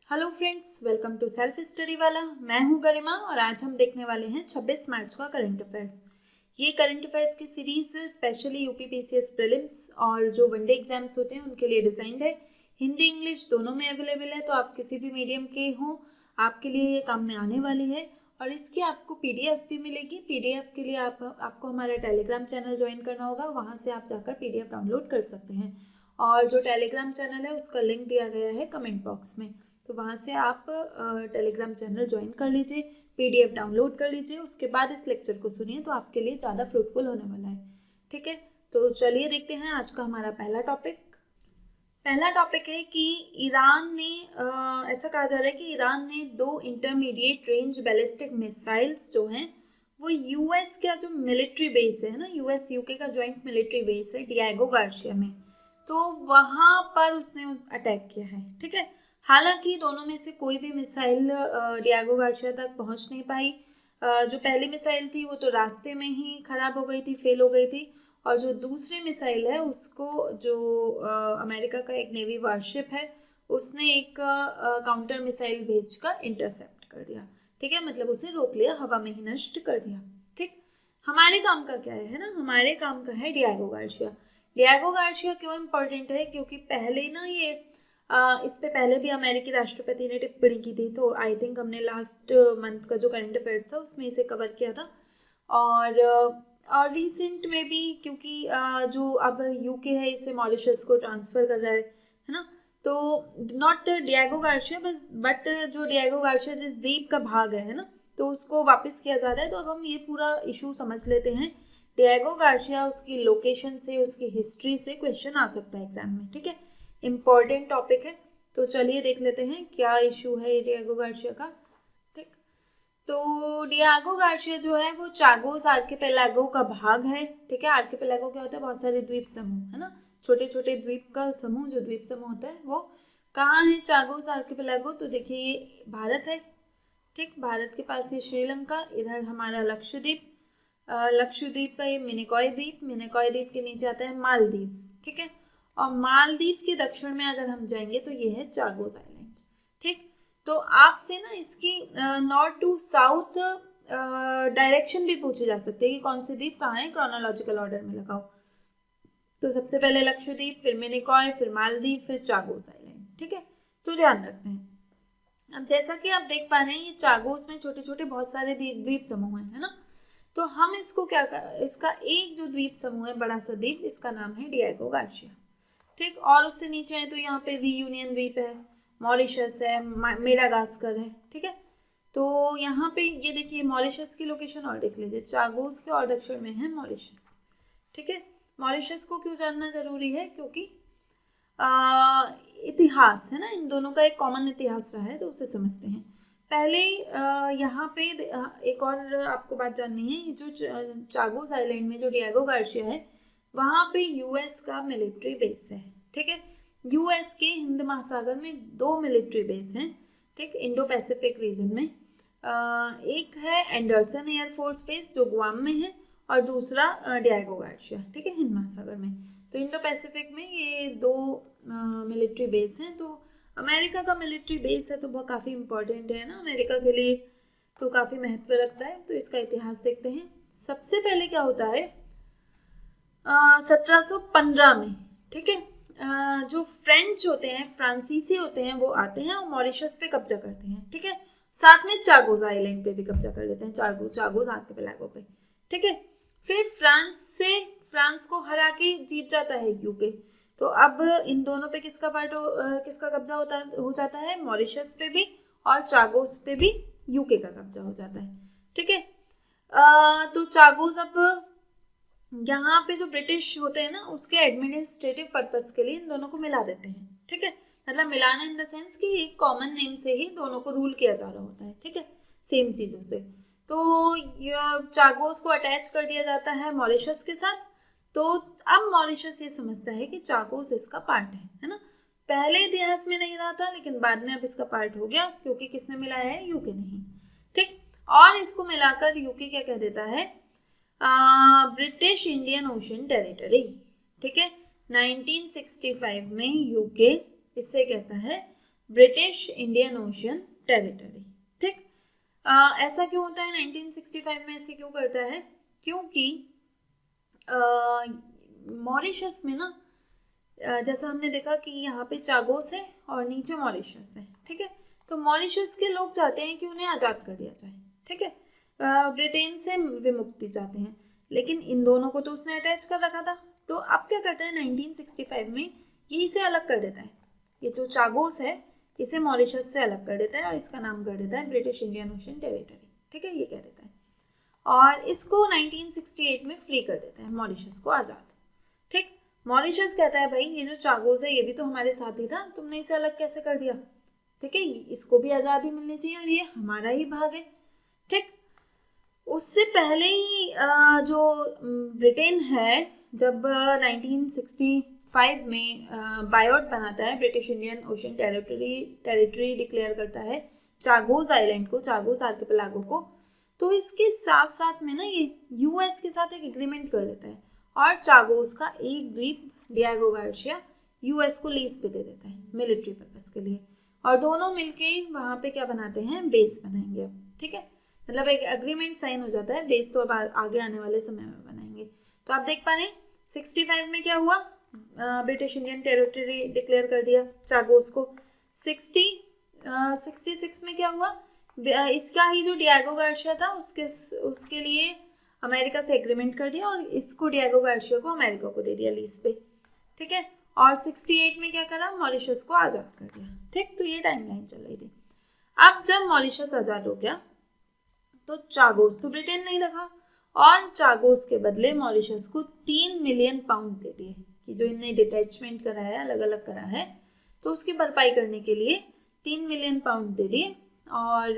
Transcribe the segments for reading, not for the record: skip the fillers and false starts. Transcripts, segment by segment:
Hello friends, welcome to self study वाला। मैं हूं गरिमा और आज हम देखने वाले हैं 26 मार्च का करंट अफेयर्स। ये करंट अफेयर्स की सीरीज स्पेशली यूपीपीसीएस प्रीलिम्स और जो वनडे एग्जाम्स होते हैं उनके लिए डिजाइंड है। हिंदी इंग्लिश दोनों में अवेलेबल है, तो आप किसी भी मीडियम के हों आपके लिए ये काम में आने वाली है। और इसकी आपको पीडीएफ भी मिलेगी। पीडीएफ के लिए आपको हमारा टेलीग्राम चैनल ज्वाइन करना होगा, वहाँ से आप जाकर पीडीएफ डाउनलोड कर सकते हैं। और जो टेलीग्राम चैनल है उसका लिंक दिया गया है कमेंट बॉक्स में, तो वहाँ से आप टेलीग्राम चैनल ज्वाइन कर लीजिए, पीडीएफ डाउनलोड कर लीजिए, उसके बाद इस लेक्चर को सुनिए तो आपके लिए ज़्यादा फ्रूटफुल होने वाला है। ठीक है, तो चलिए देखते हैं आज का हमारा पहला टॉपिक है कि ईरान ने ऐसा कहा जा रहा है कि ईरान ने 2 इंटरमीडिएट रेंज बैलिस्टिक मिसाइल्स जो हैं वो यूएस का जो मिलिट्री बेस है ना, यूएस यूके का जॉइंट मिलिट्री बेस है डिएगो गार्सिया में, तो वहाँ पर उसने अटैक किया है। ठीक है, हालांकि दोनों में से कोई भी मिसाइल डिएगो गार्सिया तक पहुंच नहीं पाई। जो पहली मिसाइल थी वो तो रास्ते में ही खराब हो गई थी, फेल हो गई थी। और जो दूसरी मिसाइल है उसको जो अमेरिका का एक नेवी वारशिप है उसने एक काउंटर मिसाइल भेजकर इंटरसेप्ट कर दिया। ठीक है, मतलब उसे रोक लिया, हवा में ही नष्ट कर दिया। ठीक, हमारे काम का क्या है ना, हमारे काम का है डिएगो गार्सिया। डिएगो गार्सिया क्यों इम्पोर्टेंट है? क्योंकि पहले ना ये इस पे पहले भी अमेरिकी राष्ट्रपति ने टिप्पणी की थी, तो आई थिंक हमने लास्ट मंथ का जो करंट अफेयर्स था उसमें इसे कवर किया था। और रिसेंट में भी, क्योंकि जो अब यूके है इसे मॉरिशस को ट्रांसफ़र कर रहा है ना, तो नॉट डिएगो गार्सिया बट जो डिएगो गार्सिया जिस द्वीप का भाग है ना, तो उसको वापस किया जा रहा है। तो अब हम ये पूरा इशू समझ लेते हैं। डिएगो गार्सिया, उसकी लोकेशन से, उसकी हिस्ट्री से क्वेश्चन आ सकता है एग्जाम में। ठीक है, इम्पॉर्टेंट टॉपिक है, तो चलिए देख लेते हैं क्या इशू है डिएगो गार्सिया का। ठीक, तो डिएगो गार्सिया जो है वो चागोस आर्किपेलागो का भाग है। ठीक है, आर्किपेलागो क्या होता है? बहुत सारे द्वीप समूह, है ना, छोटे छोटे द्वीप का समूह, जो द्वीप समूह होता है वो कहाँ है? Chagos archipelago. तो देखिए ये भारत है। ठीक, भारत के पास ये श्रीलंका, इधर हमारा लक्षद्वीप, लक्षद्वीप का ये मिनिकॉय द्वीप के नीचे आता है मालदीव। ठीक है, और मालदीव के दक्षिण में अगर हम जाएंगे तो ये है चागोस आइलैंड। ठीक, तो आपसे ना इसकी नॉर्थ टू साउथ डायरेक्शन भी पूछी जा सकती है कि कौन से द्वीप कहाँ है, क्रोनोलॉजिकल ऑर्डर में लगाओ। तो सबसे पहले लक्षद्वीप, फिर मिनिकॉय, फिर मालदीव, फिर चागोस आइलैंड। ठीक है, तो ध्यान रखना है। अब जैसा कि आप देख पा रहे हैं ये चागोस में छोटे छोटे बहुत सारे द्वीप समूह हैं, है ना। तो हम इसको इसका एक जो द्वीप समूह है, बड़ा सा द्वीप, इसका नाम है डिएगो गार्सिया। ठीक, और उससे नीचे है तो यहाँ पे रियूनियन द्वीप है, मॉरिशस है, मेडागास्कर है। ठीक है, तो यहाँ पे ये देखिए मॉरिशस की लोकेशन और देख लीजिए, चागोस के और दक्षिण में है मॉरिशस। ठीक है, मॉरिशस को क्यों जानना जरूरी है? क्योंकि इतिहास है ना, इन दोनों का एक कॉमन इतिहास रहा है, तो उसे समझते हैं। पहले यहाँ पे एक और आपको बात जाननी है, जो चागोस आइलैंड में जो डिएगो गार्सिया है वहाँ पे यूएस का मिलिट्री बेस है। ठीक है, यूएस के हिंद महासागर में 2 मिलिट्री बेस हैं। ठीक, इंडो पैसिफिक रीजन में एक है एंडरसन एयरफोर्स बेस जो गुआम में है, और दूसरा डिएगो गार्सिया। ठीक है, हिंद महासागर में। तो इंडो पैसिफिक में ये 2 मिलिट्री बेस हैं। तो अमेरिका का मिलिट्री बेस है तो बहुत काफ़ी इम्पोर्टेंट है ना अमेरिका के लिए, तो काफ़ी महत्व रखता है। तो इसका इतिहास देखते हैं। सबसे पहले क्या होता है 1715 में। ठीक है, जो फ्रेंच होते हैं, फ्रांसीसी होते हैं, वो आते हैं और मॉरिशस पे कब्जा करते हैं। ठीक है, साथ में चागोस आइलैंड पे भी कब्जा कर लेते हैं, चागोस आर्किपेलागो पे। ठीक है, फिर फ्रांस को हरा के जीत जाता है यूके। तो अब इन दोनों पे किसका कब्जा हो जाता है? मॉरिशस पे भी और चागोस पे भी यूके का कब्जा हो जाता है। ठीक है, तो चागोस अब यहाँ पे जो ब्रिटिश होते हैं ना उसके एडमिनिस्ट्रेटिव पर्पस के लिए इन दोनों को मिला देते हैं। ठीक है, मतलब मिलाना इन द सेंस कि एक कॉमन नेम से ही दोनों को रूल किया जा रहा होता है। ठीक है, सेम चीज़ों से। तो चागोस को अटैच कर दिया जाता है मॉरिशस के साथ। तो अब मॉरिशस ये समझता है कि चागोस इसका पार्ट है ना। पहले इतिहास में नहीं रहा था, लेकिन बाद में अब इसका पार्ट हो गया, क्योंकि किसने मिलाया है? यूके नहीं। ठीक, और इसको मिलाकर यूके क्या कह देता है? British Indian ocean territory. ठीक है, 1965 में यूके इससे कहता है ब्रिटिश इंडियन ओशन टेरिटरी। ठीक, ऐसा क्यों होता है 1965 में, ऐसे क्यों करता है? क्योंकि मॉरिशस में ना जैसा हमने देखा कि यहाँ पे चागोस है और नीचे मॉरिशस है। ठीक है, तो मॉरिशस के लोग चाहते हैं कि उन्हें आज़ाद कर दिया जाए। ठीक है, ब्रिटेन से विमुक्ति चाहते हैं, लेकिन इन दोनों को तो उसने अटैच कर रखा था। तो अब क्या करता है 1965 में, ये इसे अलग कर देता है। ये जो चागोस है इसे मॉरिशस से अलग कर देता है और इसका नाम कर देता है ब्रिटिश इंडियन ओशन टेरिटरी। ठीक है, ये कह देता है, और इसको 1968 में फ्री कर देता है मॉरिशस को आज़ाद। ठीक, मॉरिशस कहता है भाई ये जो चागोस है ये भी तो हमारे साथ ही था, तुमने इसे अलग कैसे कर दिया? ठीक है, इसको भी आज़ादी मिलनी चाहिए और ये हमारा ही भाग है। ठीक, उससे पहले ही जो ब्रिटेन है जब 1965 में बायोट बनाता है, British Indian ocean territory declare करता है चागोस आइलैंड को, चागोस आर्किपेलागो को, तो इसके साथ साथ में ना ये यूएस के साथ एक एग्रीमेंट कर लेता है और चागोस का एक द्वीप डिएगो गार्सिया यूएस को लीज पे दे देता है मिलिट्री पर्पस के लिए, और दोनों मिलके वहाँ पे क्या बनाते हैं, बेस बनाएंगे अब। ठीक है, मतलब एक एग्रीमेंट साइन हो जाता है, बेस तो अब आगे आने वाले समय में बनाएंगे। तो आप देख पा रहे हैं 65 में क्या हुआ, ब्रिटिश इंडियन टेरिटरी डिक्लेयर कर दिया चागोस को। 66 में क्या हुआ, इसका ही जो डिएगो गार्सिया था उसके लिए अमेरिका से एग्रीमेंट कर दिया और इसको डिएगो गार्सिया को अमेरिका को दे दिया लीज पे। ठीक है, और 68 में क्या करा, मॉरिशस को आज़ाद कर दिया। ठीक, तो ये टाइमलाइन चल रही थी। अब जब मॉरिशस आज़ाद हो गया तो चागोस तो ब्रिटेन नहीं रखा और चागोस के बदले मॉरिशस को 3 मिलियन पाउंड दे दिए कि जो इनने डिटैचमेंट करा है, अलग अलग करा है, तो उसकी भरपाई करने के लिए 3 मिलियन पाउंड दे दिए और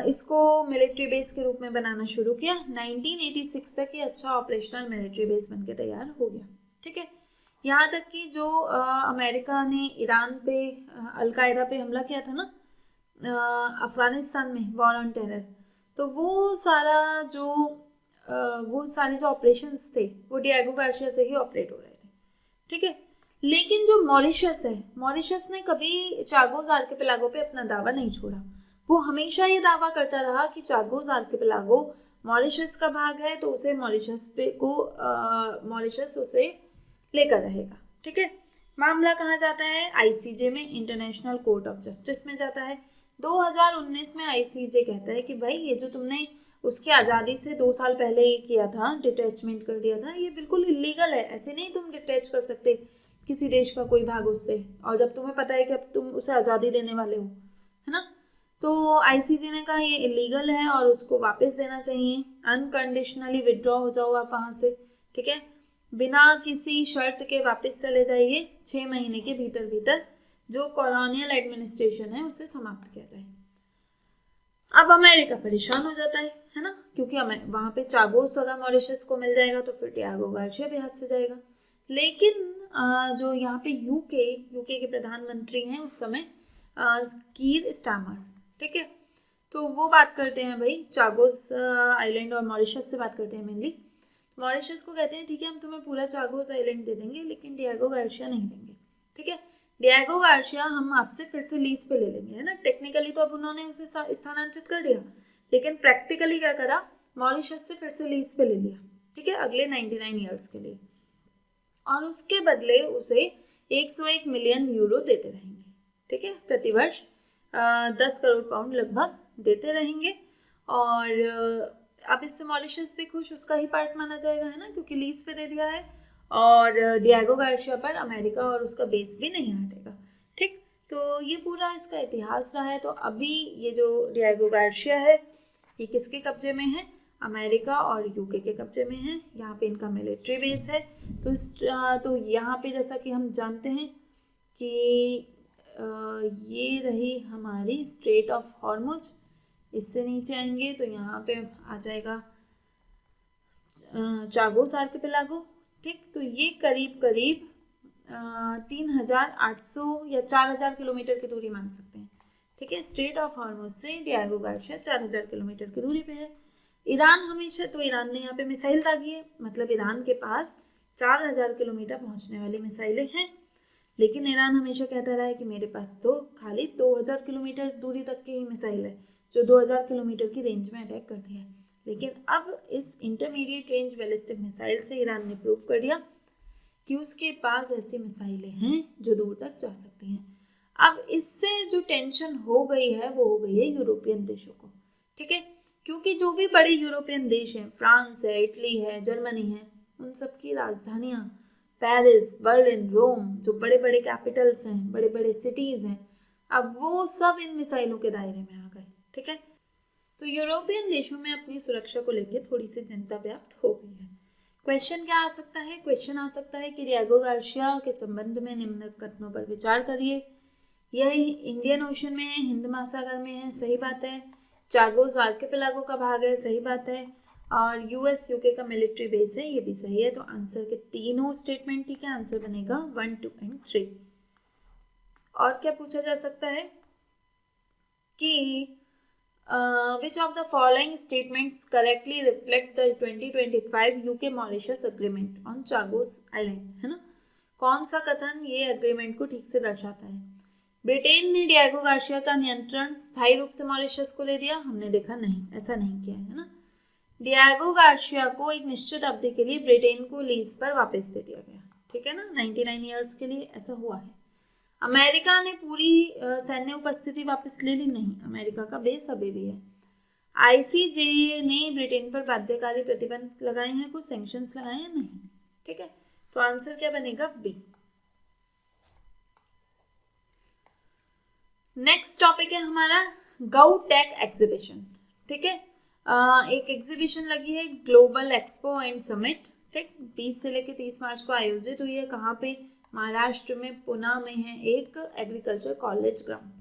इसको मिलिट्री बेस के रूप में बनाना शुरू किया। 1986 तक ये अच्छा ऑपरेशनल मिलिट्री बेस बनके तैयार हो गया। ठीक है, यहाँ तक कि जो अमेरिका ने ईरान पे अलकायदा पे हमला किया था ना अफगानिस्तान में, वॉर ऑन टेरर, तो वो सारे जो ऑपरेशंस थे वो डिएगो गार्सिया से ही ऑपरेट हो रहे थे। ठीक है, लेकिन जो मॉरिशस है, मॉरिशस ने कभी चागोस आर्किपेलागो पे अपना दावा नहीं छोड़ा। वो हमेशा ये दावा करता रहा कि चागोस आर्किपेलागो मॉरिशस का भाग है, तो उसे मॉरिशस उसे लेकर रहेगा। ठीक है, मामला कहाँ जाता है, आईसीजे में, इंटरनेशनल कोर्ट ऑफ जस्टिस में जाता है। 2019 में आईसीजे कहता है कि भाई ये जो तुमने उसकी आज़ादी से 2 साल पहले ये किया था, डिटैचमेंट कर दिया था, ये बिल्कुल इलीगल है। ऐसे नहीं तुम डिटैच कर सकते किसी देश का कोई भाग उससे, और जब तुम्हें पता है कि अब तुम उसे आज़ादी देने वाले हो, है ना। तो आईसीजे ने कहा ये इलीगल है और उसको वापस देना चाहिए, अनकंडीशनली विड्रॉ हो जाओ आप वहाँ से। ठीक है, बिना किसी शर्त के वापस चले जाइए, 6 महीने के भीतर भीतर जो कॉलोनियल एडमिनिस्ट्रेशन है उसे समाप्त किया जाए। अब अमेरिका परेशान हो जाता है ना, क्योंकि वहाँ पे चागोस अगर मॉरिशस को मिल जाएगा तो फिर डिएगो गार्सिया भी हाथ से जाएगा। लेकिन जो यहाँ पे यूके के प्रधानमंत्री हैं उस समय कीर स्टार्मर, ठीक है, तो वो बात करते हैं भाई चागोस आइलैंड और मॉरिशस से बात करते हैं मेनली। मॉरिशस को कहते हैं ठीक है हम तुम्हें पूरा चागोस आइलैंड दे देंगे लेकिन डिएगो गार्सिया नहीं देंगे। ठीक है, डिएगो गार्सिया हम आपसे फिर से लीज पे ले लेंगे, है ना। टेक्निकली तो अब उन्होंने उसे स्थानांतरित कर दिया, लेकिन प्रैक्टिकली क्या करा, मॉरिशस से फिर से लीज पे ले लिया। ठीक है, अगले 99 ईयर्स के लिए, और उसके बदले उसे 101 मिलियन यूरो देते रहेंगे। ठीक है, प्रतिवर्ष 10 करोड़ पाउंड लगभग देते रहेंगे। और अब इससे मॉरिशस भी खुश, उसका ही पार्ट माना जाएगा, है ना, क्योंकि लीज पे दे दिया है और डिएगो गार्सिया पर अमेरिका और उसका बेस भी नहीं हटेगा। ठीक, तो ये पूरा इसका इतिहास रहा है। तो अभी ये जो डिएगो गार्सिया है ये किसके कब्जे में है, अमेरिका और यूके के कब्जे में है। यहाँ पे इनका मिलिट्री बेस है। तो यहाँ पे जैसा कि हम जानते हैं कि ये रही हमारी स्ट्रेट ऑफ हॉर्मुज। इससे नीचे आएंगे तो यहाँ पे आ जाएगा चागोस आर्किपेलागो। ठीक, तो ये करीब 3800 या 4000 किलोमीटर की दूरी मान सकते हैं। ठीक है, स्ट्रेट ऑफ हॉर्मुज से डिएगो गार्सिया 4000 किलोमीटर की दूरी पे है। ईरान हमेशा, तो ईरान ने यहाँ पे मिसाइल दागी है, मतलब ईरान के पास 4000 किलोमीटर पहुँचने वाली मिसाइलें हैं। लेकिन ईरान हमेशा कहता रहा है कि मेरे पास तो खाली 2000 किलोमीटर दूरी तक की ही मिसाइल है जो 2000 किलोमीटर की रेंज में अटैक करती है। लेकिन अब इस इंटरमीडिएट रेंज बैलिस्टिक मिसाइल से ईरान ने प्रूव कर दिया कि उसके पास ऐसी मिसाइलें हैं जो दूर तक जा सकती हैं। अब इससे जो टेंशन हो गई है वो हो गई है यूरोपियन देशों को, ठीक है, क्योंकि जो भी बड़े यूरोपियन देश हैं, फ्रांस है, इटली है, जर्मनी है, उन सब की राजधानियाँ पेरिस, बर्लिन, रोम, जो बड़े बड़े कैपिटल्स हैं, बड़े बड़े सिटीज़ हैं, अब वो सब इन मिसाइलों के दायरे में आ गए, ठीक है। तो यूरोपियन देशों में अपनी सुरक्षा को लेकर थोड़ी सी चिंता व्याप्त हो गई है। क्वेश्चन क्या आ सकता है? क्वेश्चन आ सकता है कि डिएगो गार्सिया के संबंध में निम्न कथनों पर विचार करिए। यह इंडियन ओशन में है, हिंद महासागर में है, सही बात है। चागोस आर्किपेलागो का भाग है, सही बात है। और यूएस यूके का मिलिट्री बेस है, ये भी सही है। तो आंसर के तीनों स्टेटमेंट ठीक है, आंसर बनेगा 1, 2 एंड 3। और क्या पूछा जा सकता है कि which of the following statements correctly reflect the 2025 UK Mauritius Agreement on Chagos Island, है ना? कौन सा कथन ये एग्रीमेंट को ठीक से दर्शाता है? ब्रिटेन ने डिएगो गार्सिया का नियंत्रण स्थायी रूप से मॉरिशस को ले दिया, हमने देखा नहीं, ऐसा नहीं किया है ना। डिएगो गार्सिया को एक निश्चित अवधि के लिए ब्रिटेन को लीज पर वापस दे दिया गया, ठीक है ना, 99 ईयर्स के लिए ऐसा हुआ है। अमेरिका ने पूरी सैन्य उपस्थिति वापस ले ली, नहीं, अमेरिका का बेस अभी भी है। आईसीजे ने ब्रिटेन पर बाध्यकारी प्रतिबंध लगाए हैं, कुछ सैंक्शंस लगाए हैं, नहीं, ठीक है। तो आंसर क्या बनेगा? बी। नेक्स्ट टॉपिक है हमारा गौ टेक एग्जीबिशन, ठीक है। एक एग्जीबिशन लगी है ग्लोबल एक्सपो एंड समिट, ठीक, 20 से लेकर 30 मार्च को आयोजित हुई है। कहाँ पे? महाराष्ट्र में पुणे में है एक एग्रीकल्चर कॉलेज ग्राउंड,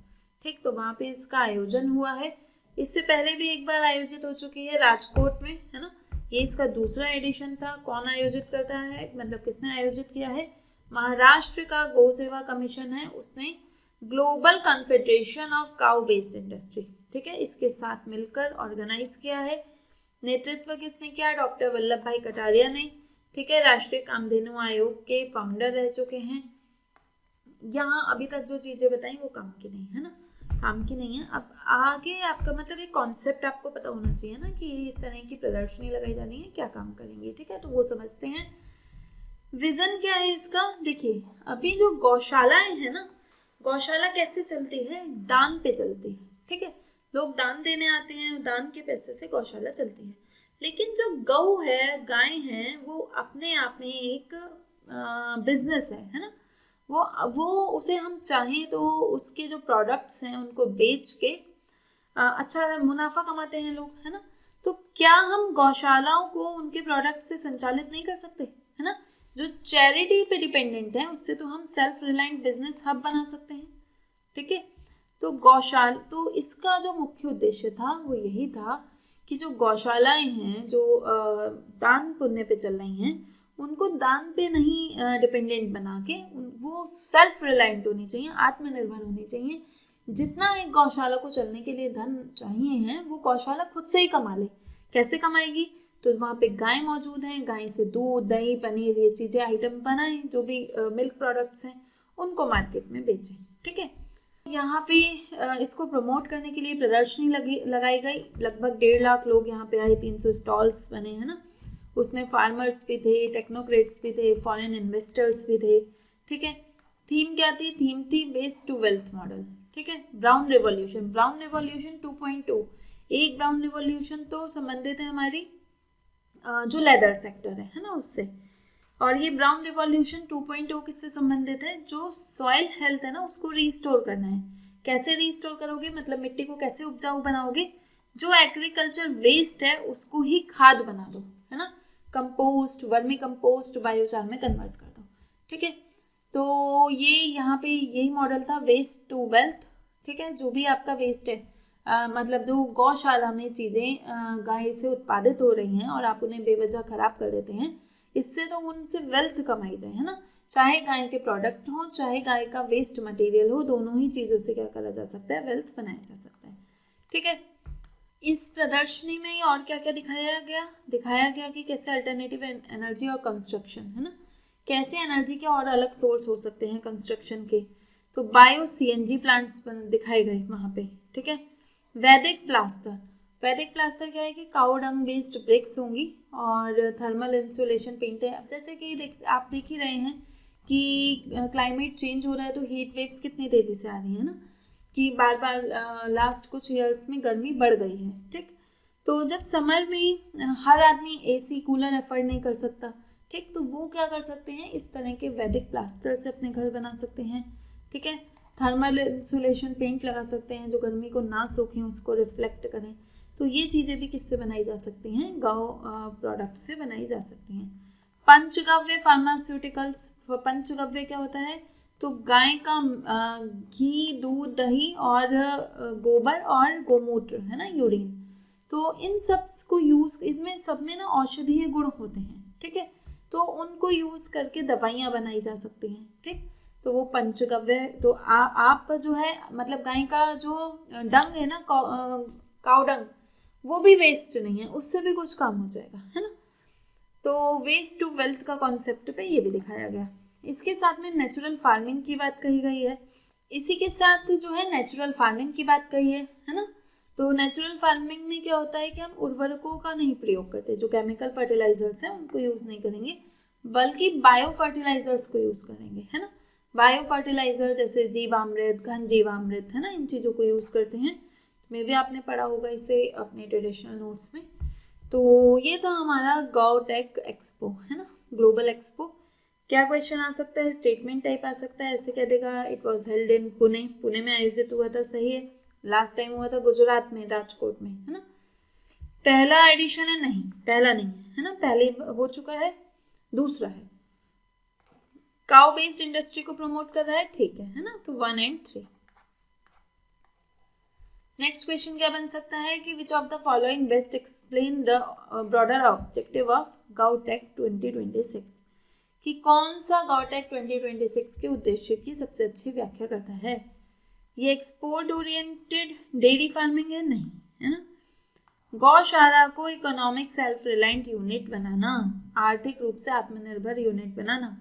ठीक, तो वहाँ पे इसका आयोजन हुआ है। इससे पहले भी एक बार आयोजित हो चुकी है राजकोट में, है ना। ये इसका दूसरा एडिशन था। कौन आयोजित करता है, मतलब किसने आयोजित किया है? महाराष्ट्र का गौ सेवा कमीशन है, उसने global confederation of cow based industry, ठीक है, इसके साथ मिलकर ऑर्गेनाइज किया है। नेतृत्व किसने किया? डॉक्टर वल्लभ भाई कटारिया ने, ठीक है, राष्ट्रीय कामधेनु आयोग के फाउंडर रह चुके हैं। यहाँ अभी तक जो चीजें बताई वो काम की नहीं है ना, काम की नहीं है। अब आगे आपका मतलब एक कॉन्सेप्ट आपको पता होना चाहिए ना कि इस तरह की प्रदर्शनी लगाई जानी है, क्या काम करेंगे, ठीक है, तो वो समझते हैं। विजन क्या है इसका? देखिए, अभी जो गौशालाएं है ना, गौशाला कैसे चलती है? दान पे चलती है, ठीक है, लोग दान देने आते हैं, दान के पैसे से गौशाला चलती है। लेकिन जो गौ है, गाय है, वो अपने आप में एक बिजनेस है ना। वो उसे हम चाहें तो उसके जो प्रोडक्ट्स हैं उनको बेच के अच्छा मुनाफा कमाते हैं लोग, है ना। तो क्या हम गौशालाओं को उनके प्रोडक्ट से संचालित नहीं कर सकते, है ना। जो चैरिटी पे डिपेंडेंट है उससे तो हम सेल्फ रिलायंट बिजनेस हब बना सकते हैं, ठीक है। तो गौशाला, तो इसका जो मुख्य उद्देश्य था वो यही था कि जो गौशालाएं हैं जो दान पुण्य पे चल रही हैं, उनको दान पे नहीं डिपेंडेंट बना के वो सेल्फ रिलायंट होनी चाहिए, आत्मनिर्भर होनी चाहिए। जितना एक गौशाला को चलने के लिए धन चाहिए है वो गौशाला खुद से ही कमा ले। कैसे कमाएगी? तो वहाँ पे गाय मौजूद हैं, गाय से दूध, दही, पनीर, ये चीज़ें आइटम बनाएं, जो भी मिल्क प्रोडक्ट्स हैं उनको मार्केट में बेचें, ठीक है। यहाँ पे इसको प्रमोट करने के लिए प्रदर्शनी लगाई गई। लगभग 1.5 लाख लोग यहाँ पे आए, 300 स्टॉल्स बने, है ना। उसमें फार्मर्स भी थे, टेक्नोक्रेट्स भी थे, फॉरेन इन्वेस्टर्स भी थे, ठीक है। थीम क्या थी? थीम थी वेस्ट टू वेल्थ मॉडल, ठीक है। ब्राउन रिवॉल्यूशन, ब्राउन रिवॉल्यूशन 2.2, एक ब्राउन रिवॉल्यूशन तो संबंधित है हमारी जो लेदर सेक्टर है ना, उससे। और ये ब्राउन रिवॉल्यूशन 2.0 किससे संबंधित है? जो सॉइल हेल्थ है ना उसको रीस्टोर करना है। कैसे रीस्टोर करोगे? मतलब मिट्टी को कैसे उपजाऊ बनाओगे? जो एग्रीकल्चर वेस्ट है उसको ही खाद बना दो, है ना, कंपोस्ट, वर्मी कंपोस्ट, बायोचार में कन्वर्ट कर दो, ठीक है। तो ये यहाँ पे यही मॉडल था, वेस्ट टू वेल्थ, ठीक है। जो भी आपका वेस्ट है, मतलब जो गौशाला में चीज़ें गाय से उत्पादित हो रही हैं और आप उन्हें बेवजह खराब कर देते हैं, इससे तो उनसे वेल्थ कमाई जाए, है ना। चाहे गाय के प्रोडक्ट हो, चाहे गाय का वेस्ट मटेरियल हो, दोनों ही चीज़ों से क्या करा जा सकता है? वेल्थ बनाया जा सकता है, ठीक है। इस प्रदर्शनी में और क्या क्या दिखाया गया? दिखाया गया कि कैसे अल्टरनेटिव एनर्जी और कंस्ट्रक्शन, है ना, कैसे एनर्जी के और अलग सोर्स हो सकते हैं कंस्ट्रक्शन के, तो बायो CNG प्लांट्स दिखाए गए वहाँ पे, ठीक है। वैदिक प्लास्टर, वैदिक प्लास्टर क्या है कि काउ डंग बेस्ड ब्रिक्स होंगी और थर्मल इंसुलेशन पेंट है। अब जैसे कि आप देख ही रहे हैं कि क्लाइमेट चेंज हो रहा है तो हीट वेव्स कितनी तेज़ी से आ रही है ना, कि बार बार लास्ट कुछ ईयर्स में गर्मी बढ़ गई है, ठीक। तो जब समर में हर आदमी AC कूलर अफोर्ड नहीं कर सकता, ठीक, तो वो क्या कर सकते हैं, इस तरह के वैदिक प्लास्टर से अपने घर बना सकते हैं, ठीक है। थर्मल इंसुलेशन पेंट लगा सकते हैं जो गर्मी को ना सोखें, उसको रिफ्लेक्ट करें। तो ये चीज़ें भी किससे बनाई जा सकती हैं, गौ प्रोडक्ट से बनाई जा सकती हैं। पंचगव्य फार्मास्यूटिकल्स, पंचगव्य क्या होता है, तो गाय का घी, दूध, दही और गोबर और गोमूत्र है ना, यूरिन, तो इन सब को यूज़, इनमें सब में ना औषधीय गुण होते हैं, ठीक है। तो उनको यूज़ करके दवाइयाँ बनाई जा सकती हैं, ठीक। तो वो पंचगव्य, तो आप जो है मतलब गाय का जो डंग है ना, काउ डंग, वो भी वेस्ट नहीं है, उससे भी कुछ काम हो जाएगा, है ना। तो वेस्ट टू वेल्थ का कॉन्सेप्ट पे ये भी दिखाया गया। इसके साथ में नेचुरल फार्मिंग की बात कही गई है, इसी के साथ जो है नेचुरल फार्मिंग की बात कही है ना। तो नेचुरल फार्मिंग में क्या होता है कि हम उर्वरकों का नहीं प्रयोग करते, जो केमिकल फर्टिलाइजर्स हैं उनको यूज़ नहीं करेंगे, बल्कि बायो फर्टिलाइजर्स को यूज़ करेंगे, है ना। बायो फर्टिलाइजर जैसे जीवामृत, घन जीवामृत, है ना, इन चीज़ों को यूज़ करते हैं। मे भी आपने पढ़ा होगा इसे अपने ट्रेडिशनल नोट्स में। तो ये था हमारा गौटेक एक्सपो, है ना, ग्लोबल एक्सपो। क्या क्वेश्चन आ सकता है, स्टेटमेंट टाइप आ सकता है, ऐसे कह देगा it was held in Pune, Pune में आयोजित हुआ था, सही है। लास्ट टाइम हुआ था गुजरात में, राजकोट में, है ना। पहला एडिशन है, नहीं पहला नहीं है ना, पहले हो चुका है, दूसरा है। काउ बेस्ड इंडस्ट्री को प्रमोट कर रहा है, ठीक है ना। तो 1 और 3। नेक्स्ट क्वेश्चन क्या बन सकता है कि which of the following best explain the broader objective of गौटेक 2026, कि कौन सा गौटेक 2026 के उद्देश्य की सबसे अच्छी व्याख्या करता है। ये एक्सपोर्ट ओरिएंटेड डेयरी फार्मिंग है, नहीं, है ना। गौशाला को इकोनॉमिक सेल्फ रिलायंट यूनिट बनाना, आर्थिक रूप से आत्मनिर्भर यूनिट बनाना,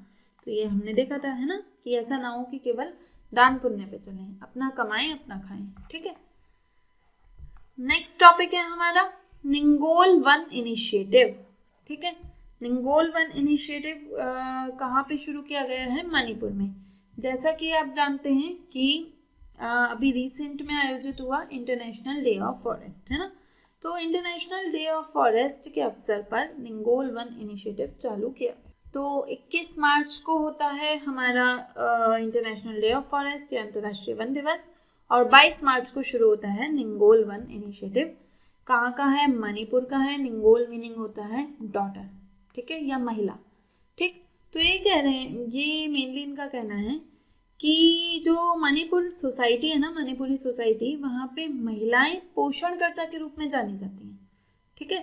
तो ये हमने देखा था, है ना, कि ऐसा ना हो कि केवल दान पुण्य पे चलें, अपना कमाएं अपना खाएं, ठीक है। नेक्स्ट टॉपिक है हमारा निंगोल 1 इनिशिएटिव, ठीक है। निंगोल 1 इनिशिएटिव कहाँ पे शुरू किया गया है, मणिपुर में। जैसा कि आप जानते हैं कि अभी रिसेंट में आयोजित हुआ इंटरनेशनल डे ऑफ फॉरेस्ट, है ना। तो इंटरनेशनल डे ऑफ फॉरेस्ट के अवसर पर निंगोल 1 इनिशिएटिव चालू किया। तो 21 मार्च को होता है हमारा इंटरनेशनल डे ऑफ फॉरेस्ट या अंतर्राष्ट्रीय वन दिवस, और 22 मार्च को शुरू होता है निंगोल 1 इनिशिएटिव। कहाँ का है, मणिपुर का है। निंगोल मीनिंग होता है डॉटर, ठीक है, या महिला, ठीक। तो ये कह रहे हैं, ये मेनली इनका कहना है कि जो मणिपुर सोसाइटी है ना, मणिपुरी सोसाइटी, वहाँ पे महिलाएं पोषणकर्ता के रूप में जानी जाती हैं, ठीक है,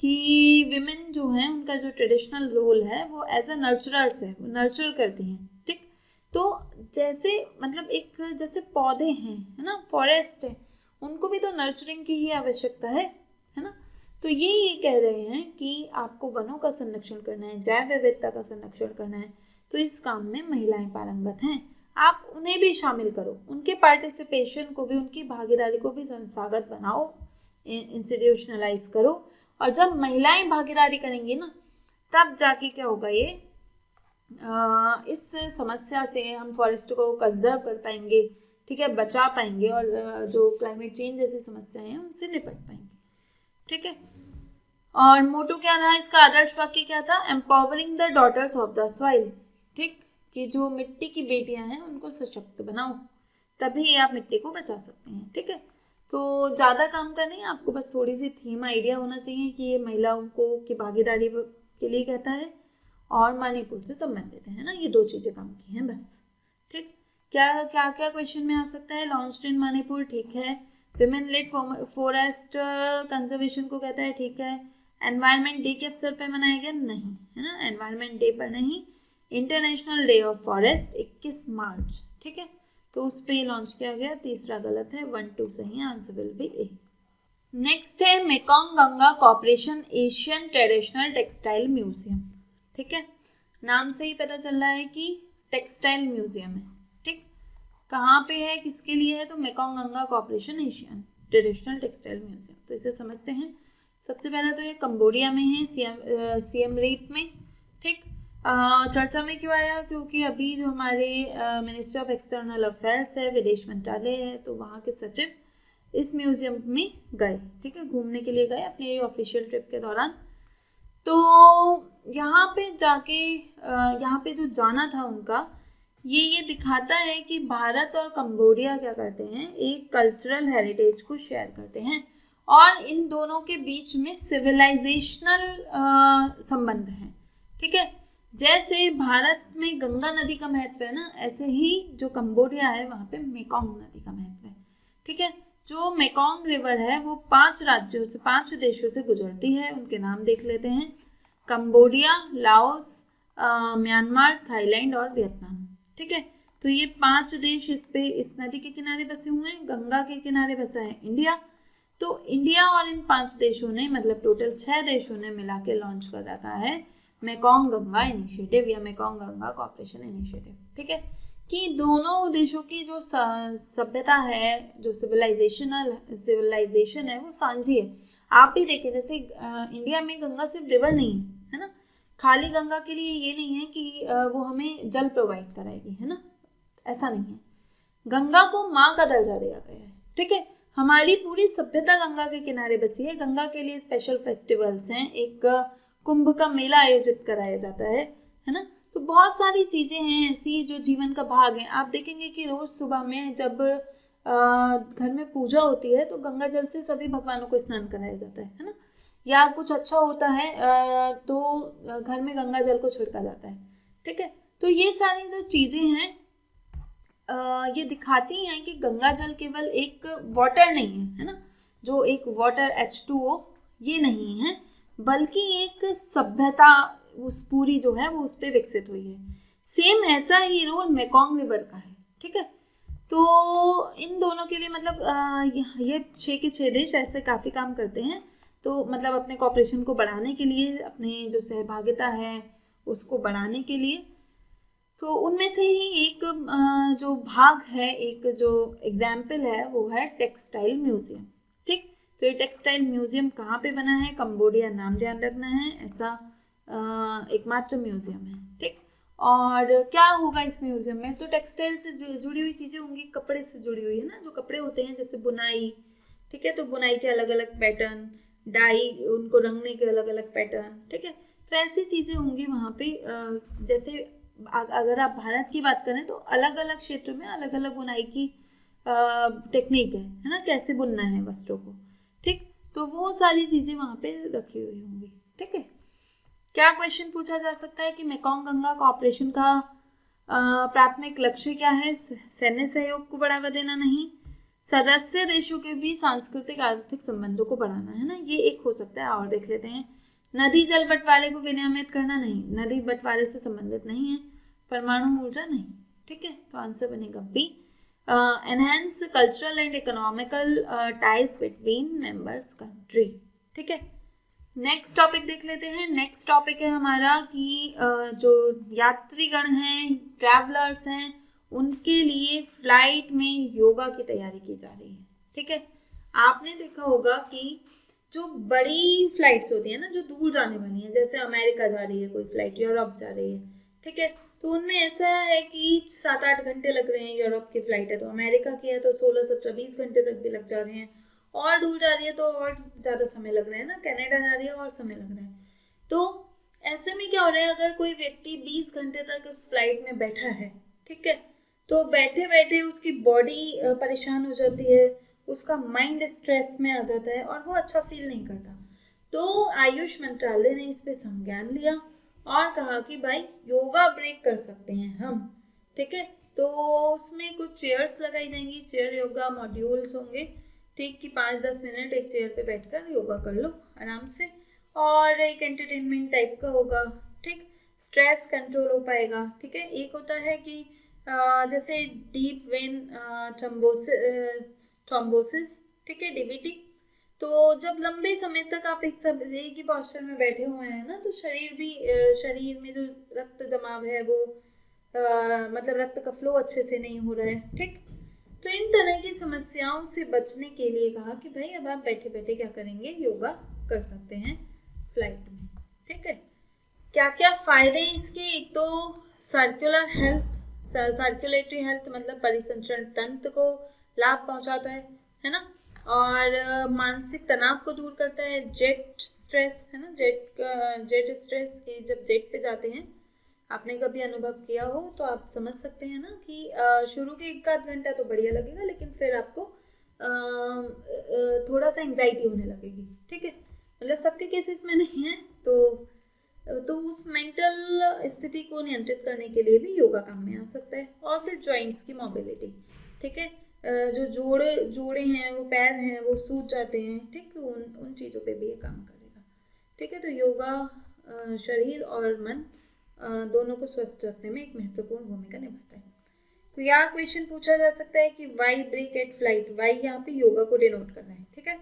कि विमेन जो हैं उनका जो ट्रेडिशनल रोल है वो एज अ नर्चरर्स है, वो नर्चर करती हैं, ठीक। तो जैसे मतलब एक जैसे पौधे हैं, है ना, फॉरेस्ट है, उनको भी तो नर्चरिंग की ही आवश्यकता है ना। तो ये कह रहे हैं कि आपको वनों का संरक्षण करना है, जैव विविधता का संरक्षण करना है, तो इस काम में महिलाएं पारंगत हैं, आप उन्हें भी शामिल करो, उनके पार्टिसिपेशन को भी, उनकी भागीदारी को भी संस्थागत बनाओ, इंस्टीट्यूशनलाइज करो। और जब महिलाएं भागीदारी करेंगी ना, तब जाके क्या होगा, ये इस समस्या से हम फॉरेस्ट को कंजर्व कर पाएंगे, ठीक है, बचा पाएंगे, और जो क्लाइमेट चेंज जैसी समस्याएं हैं उनसे निपट पाएंगे, ठीक है। और मोटो क्या रहा इसका, आदर्श वाक्य क्या था, empowering the daughters of the soil, ठीक, कि जो मिट्टी की बेटियां हैं उनको सशक्त बनाओ, तभी आप मिट्टी को बचा सकते हैं, ठीक है। तो ज़्यादा काम का नहीं, आपको बस थोड़ी सी थीम आइडिया होना चाहिए कि ये महिलाओं को की भागीदारी के लिए कहता है और मणिपुर से संबंधित है ना, ये 2 चीज़ें काम की हैं बस, ठीक। क्या क्या क्या क्वेश्चन में आ सकता है, लॉन्च्ड इन मणिपुर, ठीक है। विमेन लेड फॉरेस्ट कंजर्वेशन को कहता है, ठीक है। एनवायरनमेंट डे के अवसर पर मनाया गया, नहीं, है ना, एनवायरनमेंट डे पर नहीं, इंटरनेशनल डे ऑफ फॉरेस्ट 21 मार्च, ठीक है, तो उस पर लॉन्च किया गया। तीसरा गलत है, 1 2 सही है, answer will be A. Next है Mekong Ganga corporation Asian traditional textile museum, ठीक है। नाम से ही पता चल रहा है कि टेक्सटाइल म्यूजियम है। ठीक, कहाँ पे है, किसके लिए है, तो Mekong Ganga corporation Asian traditional textile museum. तो इसे समझते हैं। सबसे पहले तो ये कंबोडिया में है, सियम रीप में। ठीक, चर्चा में क्यों आया, क्योंकि अभी जो हमारे मिनिस्ट्री ऑफ एक्सटर्नल अफेयर्स है, विदेश मंत्रालय है, तो वहाँ के सचिव इस म्यूजियम में गए। ठीक है, घूमने के लिए गए अपनी ऑफिशियल ट्रिप के दौरान। तो यहाँ पे जाके यहाँ पे जो जाना था उनका, ये दिखाता है कि भारत और कंबोडिया क्या करते हैं, एक कल्चरल हेरिटेज को शेयर करते हैं और इन दोनों के बीच में सिविलाइजेशनल संबंध है। ठीक है, जैसे भारत में गंगा नदी का महत्व है ना, ऐसे ही जो कंबोडिया है वहाँ पे मेकॉन्ग नदी का महत्व है। ठीक है, जो मेकॉन्ग रिवर है वो 5 राज्यों से, 5 देशों से गुजरती है। उनके नाम देख लेते हैं, कंबोडिया, लाओस, म्यांमार, थाईलैंड और वियतनाम। ठीक है, तो ये 5 देश इस नदी के किनारे बसे हुए हैं। गंगा के किनारे बसा है इंडिया। तो इंडिया और इन 5 देशों ने, मतलब टोटल 6 देशों ने मिला के लॉन्च कर रखा है मेकॉन्ग गंगा इनिशिएटिव या मेकॉन्ग गंगा कॉर्पोरेशन इनिशिएटिव। ठीक है, कि दोनों देशों की जो सभ्यता है, जो सिविलाइजेशन है वो साझी है। आप भी देखें, जैसे इंडिया में गंगा सिर्फ रिवर नहीं है ना, खाली गंगा के लिए ये नहीं है कि वो हमें जल प्रोवाइड कराएगी, है ना, ऐसा नहीं है। गंगा को माँ का दर्जा दिया गया है। ठीक है, हमारी पूरी सभ्यता गंगा के किनारे बसी है। गंगा के लिए स्पेशल फेस्टिवल्स हैं, एक कुंभ का मेला आयोजित कराया जाता है ना। तो बहुत सारी चीजें हैं ऐसी जो जीवन का भाग है। आप देखेंगे कि रोज सुबह में जब घर में पूजा होती है तो गंगा जल से सभी भगवानों को स्नान कराया जाता है ना, या कुछ अच्छा होता है तो घर में गंगा जल को छिड़का जाता है। ठीक है, तो ये सारी जो चीजें हैं ये दिखाती हैं कि गंगा जल केवल एक वाटर नहीं है ना, जो एक वाटर H2O ये नहीं है, बल्कि एक सभ्यता उस पूरी जो है वो उस पर विकसित हुई है। सेम ऐसा ही रोल मेकॉन्ग रिवर का है। ठीक है, तो इन दोनों के लिए मतलब ये 6 के 6 देश ऐसे काफ़ी काम करते हैं। तो मतलब अपने कॉपरेशन को बढ़ाने के लिए, अपने जो सहभागिता है उसको बढ़ाने के लिए, तो उनमें से ही एक जो भाग है, एक जो एग्जाम्पल है वो है टेक्सटाइल म्यूजियम। ठीक, तो ये टेक्सटाइल म्यूजियम कहाँ पे बना है, कंबोडिया नाम ध्यान रखना है, ऐसा एकमात्र म्यूजियम है। ठीक, और क्या होगा इस म्यूजियम में, तो टेक्सटाइल से जुड़ी हुई चीज़ें होंगी, कपड़े से जुड़ी हुई है ना, जो कपड़े होते हैं जैसे बुनाई। ठीक है, तो बुनाई के अलग अलग पैटर्न, डाई उनको रंगने के अलग अलग पैटर्न। ठीक है, तो ऐसी चीज़ें होंगी वहाँ पे। जैसे अगर आप भारत की बात करें तो अलग अलग क्षेत्र में अलग अलग बुनाई की टेक्निक है ना, कैसे बुनना है वस्त्रों को। ठीक, तो वो सारी चीज़ें वहाँ पे रखी हुई होंगी। ठीक है, क्या क्वेश्चन पूछा जा सकता है कि मेकॉन्ग गंगा कॉर्पोरेशन का प्राथमिक लक्ष्य क्या है, सैन्य सहयोग को बढ़ावा देना नहीं, सदस्य देशों के बीच सांस्कृतिक आर्थिक संबंधों को बढ़ाना, है ना, ये एक हो सकता है। और देख लेते हैं, नदी जल बंटवारे को विनियमित करना नहीं, नदी बंटवारे से संबंधित नहीं है, परमाणु ऊर्जा नहीं। ठीक है, तो आंसर बनेगा B, enhance cultural and economical ties between members country. ठीक है, नेक्स्ट टॉपिक देख लेते हैं। नेक्स्ट टॉपिक है हमारा कि जो यात्रीगण हैं, ट्रैवलर्स हैं, उनके लिए फ्लाइट में योगा की तैयारी की जा रही है। ठीक है, आपने देखा होगा कि जो बड़ी फ्लाइट्स होती है ना, जो दूर जाने वाली है, जैसे अमेरिका जा रही है कोई फ्लाइट, यूरोप जा रही है। ठीक है, तो उनमें ऐसा है कि 7-8 घंटे लग रहे हैं, यूरोप की फ्लाइट है, तो अमेरिका की है तो 16, 17, 20 घंटे तक भी लग जा रहे हैं, और दूर जा रही है तो और ज़्यादा समय लग रहा है ना, कनाडा जा रही है और समय लग रहा है। तो ऐसे में क्या हो रहा है, अगर कोई व्यक्ति 20 घंटे तक उस फ्लाइट में बैठा है, ठीक है, तो बैठे बैठे उसकी बॉडी परेशान हो जाती है, उसका माइंड स्ट्रेस में आ जाता है और वो अच्छा फील नहीं करता। तो आयुष मंत्रालय ने इस पे संज्ञान लिया और कहा कि भाई योगा ब्रेक कर सकते हैं हम। ठीक है, तो उसमें कुछ चेयर्स लगाई जाएंगी, चेयर योगा मॉड्यूल्स होंगे। ठीक, कि 5-10 मिनट एक चेयर पे बैठकर योगा कर लो आराम से, और एक एंटरटेनमेंट टाइप का होगा। ठीक, स्ट्रेस कंट्रोल हो पाएगा। ठीक है, एक होता है कि जैसे डीप वेन थ्रोम्बोसिस, ठीक है, डीवीटी, तो जब लंबे समय तक आप एक ही पोस्चर में बैठे हुए हैं ना, तो शरीर में जो रक्त जमाव है वो मतलब रक्त का फ्लो अच्छे से नहीं हो रहा है, ठीक। तो इन तरह की समस्याओं से बचने के लिए कहा कि भाई अब आप बैठे बैठे क्या करेंगे, योगा कर सकते हैं फ्लाइट में, ठीक है। क्या क्या फायदे हैं इसके, एक तो सर्कुलेटरी हेल्थ मतलब परिसंचरण तंत्र को लाभ पहुंचाता है ना, और मानसिक तनाव को दूर करता है। जेट स्ट्रेस है ना, जेट स्ट्रेस की जब जेट पे जाते हैं, आपने कभी अनुभव किया हो तो आप समझ सकते हैं ना कि शुरू के 1 आध घंटा तो बढ़िया लगेगा, लेकिन फिर आपको थोड़ा सा एंजाइटी होने लगेगी, ठीक है। मतलब सबके केसेस में नहीं है, तो उस मेंटल स्थिति को नियंत्रित करने के लिए भी योगा काम में आ सकता है। और फिर जॉइंट्स की मोबिलिटी, ठीक है, जो जोड़े हैं, वो पैर हैं, वो सूज जाते हैं, ठीक, उन चीज़ों पे भी ये काम करेगा, ठीक है। तो योगा शरीर और मन दोनों को स्वस्थ रखने में एक महत्वपूर्ण भूमिका निभाता है। तो यहाँ क्वेश्चन पूछा जा सकता है कि why break at flight, why यहाँ पे योगा को डिनोट करना है, ठीक है।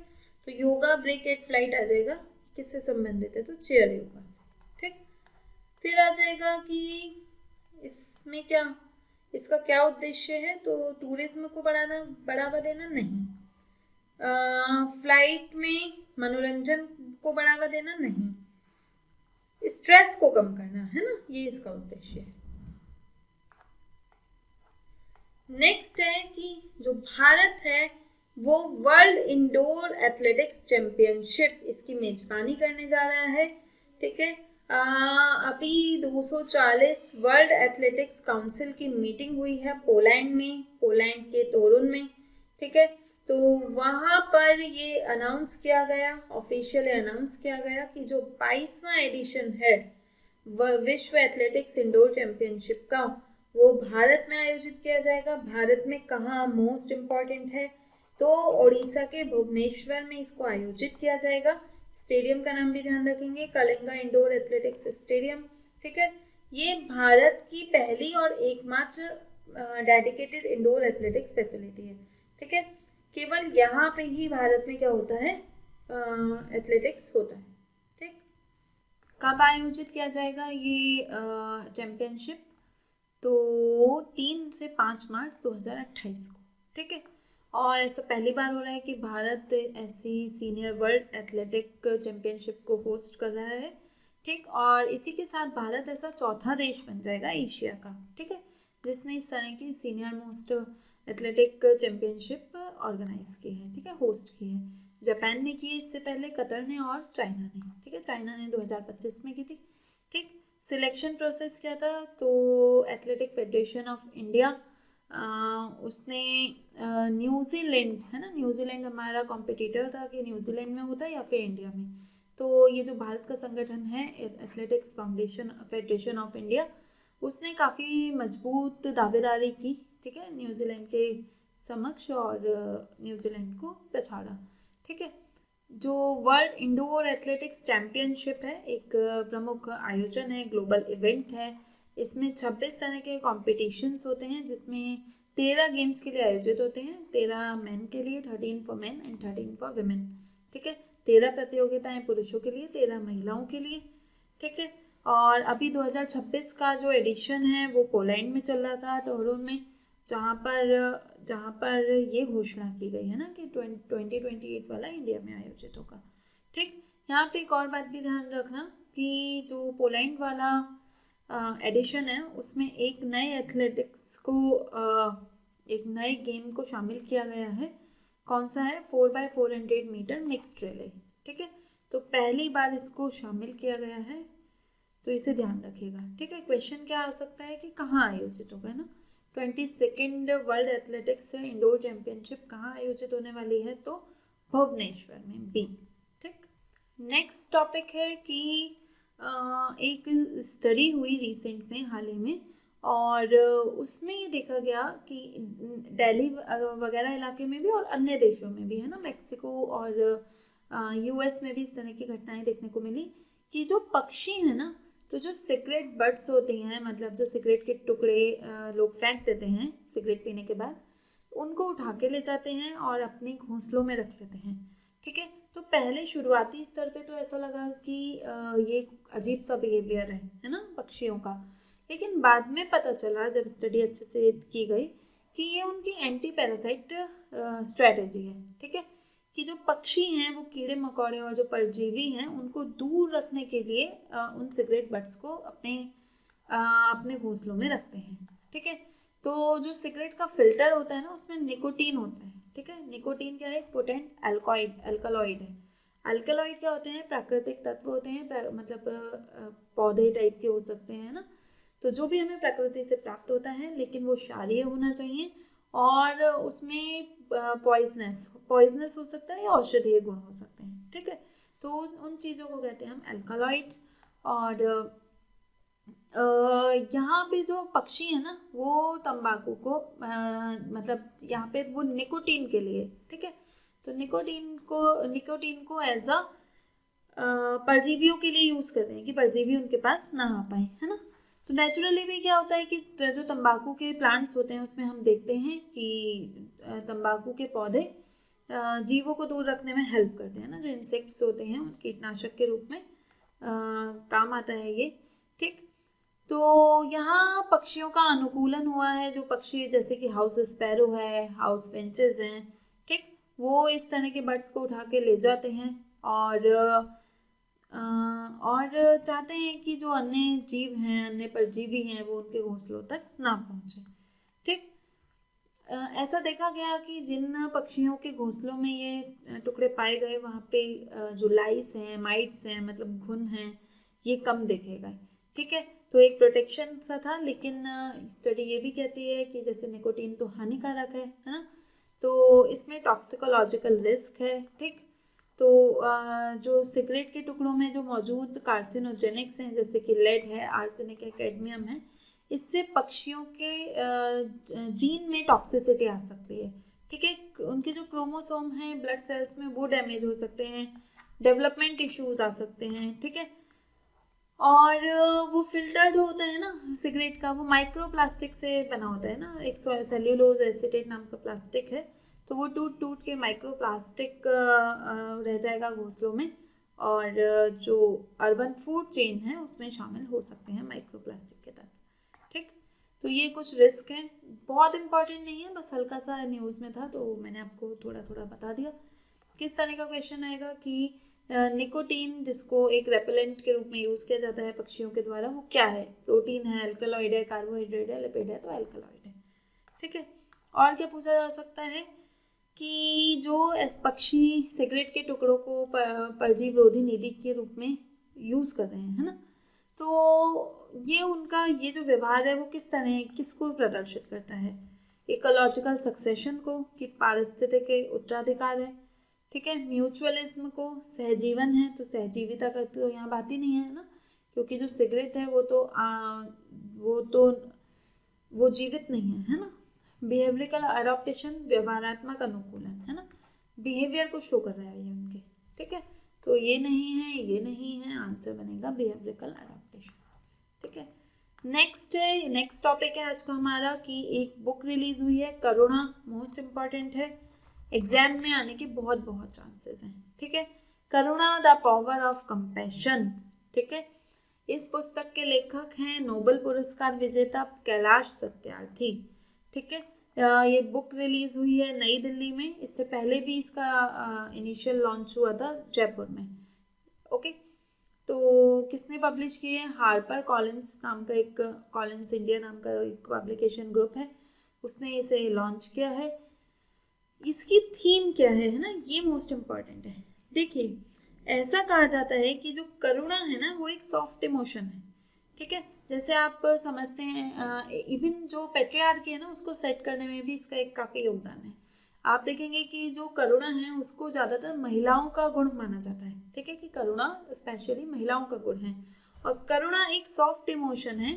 तो योगा ब्रेक एट फ्लाइट आ जाएगा, किससे संबंधित है, तो चेयर योगा से, ठीक। फिर आ जाएगा कि इसमें क्या, इसका क्या उद्देश्य है, तो टूरिज्म को बढ़ावा देना नहीं, फ्लाइट में मनोरंजन को बढ़ावा देना नहीं, स्ट्रेस को कम करना है ना, ये इसका उद्देश्य है। नेक्स्ट है कि जो भारत है वो वर्ल्ड इंडोर एथलेटिक्स चैंपियनशिप इसकी मेजबानी करने जा रहा है, ठीक है। अभी 240 वर्ल्ड एथलेटिक्स काउंसिल की मीटिंग हुई है पोलैंड के तोरुन में, ठीक है। तो वहाँ पर ये अनाउंस किया गया, ऑफिशियली अनाउंस किया गया कि जो 22वां एडिशन है विश्व एथलेटिक्स इंडोर चैंपियनशिप का, वो भारत में आयोजित किया जाएगा। भारत में कहाँ मोस्ट इम्पॉर्टेंट है, तो उड़ीसा के भुवनेश्वर में इसको आयोजित किया जाएगा। स्टेडियम का नाम भी ध्यान रखेंगे, कलिंगा इंडोर एथलेटिक्स स्टेडियम, ठीक है। ये भारत की पहली और एकमात्र डेडिकेटेड इंडोर एथलेटिक्स फैसिलिटी है, ठीक है। केवल यहाँ पे ही भारत में क्या होता है, एथलेटिक्स होता है, ठीक। कब आयोजित किया जाएगा ये चैंपियनशिप, तो 3 से 5 मार्च 2028 को, ठीक है। और ऐसा पहली बार हो रहा है कि भारत ऐसी सीनियर वर्ल्ड एथलेटिक चैंपियनशिप को होस्ट कर रहा है, ठीक। और इसी के साथ भारत ऐसा चौथा देश बन जाएगा एशिया का, ठीक है, जिसने इस तरह की senior most athletic championship organize की है, ठीक है, होस्ट की है। जापान ने की इससे पहले, कतर ने और चाइना ने, ठीक है। चाइना ने 2025 में की थी, ठीक। सिलेक्शन प्रोसेस क्या था, तो एथलेटिक फेडरेशन ऑफ इंडिया उसने न्यूजीलैंड है ना, न्यूजीलैंड हमारा कॉम्पिटिटर था कि न्यूजीलैंड में होता है या फिर इंडिया में, तो ये जो भारत का संगठन है एथलेटिक्स फेडरेशन ऑफ इंडिया, उसने काफ़ी मजबूत दावेदारी की, ठीक है, न्यूजीलैंड के समक्ष, और न्यूजीलैंड को पछाड़ा, ठीक है। जो वर्ल्ड इंडोर एथलेटिक्स चैंपियनशिप है एक प्रमुख आयोजन है, ग्लोबल इवेंट है। इसमें 26 तरह के कॉम्पिटिशन्स होते हैं, जिसमें 13 गेम्स के लिए आयोजित होते हैं, 13 मेन के लिए, 13 for main and 13 for women, ठीक है। 13 प्रतियोगिताएं पुरुषों के लिए, 13 महिलाओं के लिए, ठीक है। और अभी 2026 का जो एडिशन है वो पोलैंड में चल रहा था, टोरुन में, जहाँ पर ये घोषणा की गई है ना कि 2028 वाला इंडिया में आयोजित होगा, ठीक। यहाँ पे एक और बात भी ध्यान रखना कि जो पोलैंड वाला एडिशन है उसमें एक नए एथलेटिक्स को एक नए गेम को शामिल किया गया है। कौन सा है, 4x400 मीटर मिक्स्ड रिले, ठीक है। तो पहली बार इसको शामिल किया गया है, तो इसे ध्यान रखिएगा, ठीक है। क्वेश्चन क्या आ सकता है कि कहाँ आयोजित होगा ना, 22nd world athletics indoor championship कहाँ आयोजित होने वाली है, तो भुवनेश्वर में, बी, ठीक। नेक्स्ट टॉपिक है कि एक स्टडी हुई रिसेंट में, हाल ही में, और उसमें ये देखा गया कि दिल्ली वगैरह इलाके में भी और अन्य देशों में भी है ना, मेक्सिको और यूएस में भी इस तरह की घटनाएं देखने को मिली कि जो पक्षी है ना, तो जो सिगरेट बट्स होते हैं, मतलब जो सिगरेट के टुकड़े लोग फेंक देते हैं सिगरेट पीने के बाद, उनको उठा के ले जाते हैं और अपने घोंसलों में रख लेते हैं, ठीक है। तो पहले शुरुआती स्तर पे तो ऐसा लगा कि ये अजीब सा बिहेवियर है ना पक्षियों का, लेकिन बाद में पता चला जब स्टडी अच्छे से की गई कि ये उनकी एंटी पैरासाइट स्ट्रेटेजी है। ठीक है, कि जो पक्षी हैं वो कीड़े मकोड़े और जो परजीवी हैं उनको दूर रखने के लिए उन सिगरेट बट्स को अपने घोंसलों में रखते हैं। ठीक है, तो जो सिगरेट का फिल्टर होता है ना उसमें निकोटीन होता है। ठीक है, निकोटीन क्या है? पोटेंट अल्कलॉइड है। अल्कलॉइड क्या होते हैं? प्राकृतिक तत्व होते हैं, मतलब पौधे टाइप के हो सकते हैं ना। तो जो भी हमें प्रकृति से प्राप्त होता है, लेकिन वो क्षारीय होना चाहिए और उसमें पॉइजनस हो सकता है या औषधीय गुण हो सकते हैं। ठीक है, तो उन चीज़ों को कहते हैं हम अल्कलॉइड्स। और यहाँ पे जो पक्षी है ना वो तंबाकू को मतलब यहाँ पे वो निकोटीन के लिए, ठीक है, तो निकोटीन को एज अ परजीवियों के लिए यूज करते हैं कि परजीवी उनके पास ना आ पाए, है ना। तो नेचुरली भी क्या होता है कि जो तंबाकू के प्लांट्स होते हैं उसमें हम देखते हैं कि तंबाकू के पौधे जीवों को दूर रखने में हेल्प करते हैं ना, जो इंसेक्ट्स होते हैं उन कीटनाशक के रूप में काम आता है ये। ठीक, तो यहाँ पक्षियों का अनुकूलन हुआ है। जो पक्षी जैसे कि हाउस स्पैरो है, हाउस फिंचेस हैं, ठीक, वो इस तरह के बर्ड्स को उठा के ले जाते हैं और चाहते हैं कि जो अन्य जीव हैं, अन्य परजीवी हैं, वो उनके घोंसलों तक ना पहुँचे। ठीक, ऐसा देखा गया कि जिन पक्षियों के घोंसलों में ये टुकड़े पाए गए वहाँ पे जो लाइस हैं, माइट्स हैं, मतलब घुन हैं, ये कम देखे गए। ठीक है, तो एक प्रोटेक्शन सा था। लेकिन स्टडी ये भी कहती है कि जैसे निकोटीन तो हानिकारक है ना, तो इसमें टॉक्सिकोलॉजिकल रिस्क है। ठीक, तो जो सिगरेट के टुकड़ों में जो मौजूद कार्सिनोजेनिक्स हैं जैसे कि लेड है, आर्सेनिक है, कैडमियम है, इससे पक्षियों के जीन में टॉक्सिसिटी आ सकती है। ठीक है, उनके जो क्रोमोसोम हैं ब्लड सेल्स में वो डैमेज हो सकते हैं, डेवलपमेंट इश्यूज आ सकते हैं। ठीक है, और वो फिल्टर जो होता है ना सिगरेट का, वो माइक्रो प्लास्टिक से बना होता है ना, एक सेल्यूलोज एसीटेट नाम का प्लास्टिक है, तो वो टूट टूट के माइक्रो प्लास्टिक रह जाएगा घोंसलों में, और जो अर्बन फूड चेन है उसमें शामिल हो सकते हैं माइक्रो प्लास्टिक के तहत। ठीक, तो ये कुछ रिस्क हैं, बहुत इंपॉर्टेंट नहीं है, बस हल्का सा न्यूज़ में था तो मैंने आपको थोड़ा थोड़ा बता दिया। किस तरह का क्वेश्चन आएगा कि निकोटीन जिसको एक रेपेलेंट के रूप में यूज़ किया जाता है पक्षियों के द्वारा, वो क्या है? प्रोटीन है, अल्कलॉइड है, कार्बोहाइड्रेट है, लिपिड है, तो अल्कलॉइड है। ठीक है, और क्या पूछा जा सकता है कि जो पक्षी सिगरेट के टुकड़ों को परजीव रोधी निधि के रूप में यूज़ कर रहे हैं, है ना, तो ये उनका ये जो व्यवहार है वो किस तरह किसको प्रदर्शित करता है? इकोलॉजिकल सक्सेशन को, कि पारिस्थितिक के उत्तराधिकार है। ठीक है, म्यूचुअलिज्म को, सहजीवन है, तो सहजीविता का तो यहाँ बात ही नहीं है ना, क्योंकि जो सिगरेट है वो जीवित नहीं है ना। बिहेवियरल अडॉप्टेशन, व्यवहारात्मक अनुकूलन, है ना, बिहेवियर को शो कर रहा है ये उनके। ठीक है, तो ये नहीं है, ये नहीं है, आंसर बनेगा बिहेवियरल अडॉप्टेशन। ठीक है, नेक्स्ट टॉपिक है आज का हमारा कि एक बुक रिलीज हुई है करुणा, मोस्ट इम्पॉर्टेंट है, एग्जाम में आने के बहुत बहुत चांसेस हैं। ठीक है, करुणा द पावर ऑफ कंपैशन। ठीक है, इस पुस्तक के लेखक हैं नोबेल पुरस्कार विजेता कैलाश सत्यार्थी। ठीक है, ये बुक रिलीज हुई है नई दिल्ली में, इससे पहले भी इसका इनिशियल लॉन्च हुआ था जयपुर में। ओके, तो किसने पब्लिश किए हैं? हार्पर कॉलिंस नाम का एक, कॉलिंस इंडिया नाम का एक पब्लिकेशन ग्रुप है, उसने इसे लॉन्च किया है। इसकी थीम क्या है ना, ये मोस्ट इम्पॉर्टेंट है। देखिए, ऐसा कहा जाता है कि जो करुणा है ना वो एक सॉफ्ट इमोशन है। ठीक है, जैसे आप समझते हैं इवन जो पेट्रियार्की है ना उसको सेट करने में भी इसका एक काफ़ी योगदान है। आप देखेंगे कि जो करुणा है उसको ज़्यादातर महिलाओं का गुण माना जाता है। ठीक है, कि करुणा स्पेशली महिलाओं का गुण है, और करुणा एक सॉफ्ट इमोशन है,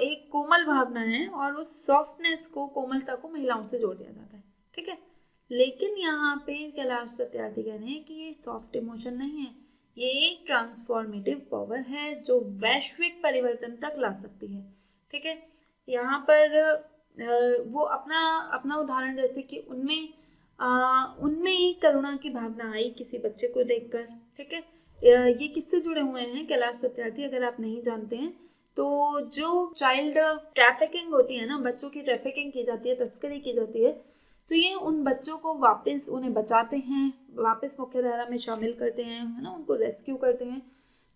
एक कोमल भावना है, और उस सॉफ्टनेस को, कोमलता को महिलाओं से जोड़ दिया जाता है। ठीक है, लेकिन यहाँ पे कैलाश सत्यार्थी कह रहे हैं कि ये सॉफ्ट इमोशन नहीं है, ये एक ट्रांसफॉर्मेटिव पावर है जो वैश्विक परिवर्तन तक ला सकती है। ठीक है, यहाँ पर वो अपना उदाहरण जैसे कि उनमें करुणा की भावना आई किसी बच्चे को देखकर, ठीक है। ये किससे जुड़े हुए हैं कैलाश सत्यार्थी, अगर आप नहीं जानते हैं तो जो चाइल्ड ट्रैफिकिंग होती है ना, बच्चों की ट्रैफिकिंग की जाती है, तस्करी की जाती है, तो ये उन बच्चों को वापस उन्हें बचाते हैं, वापस मुख्यधारा में शामिल करते हैं, है ना, उनको रेस्क्यू करते हैं,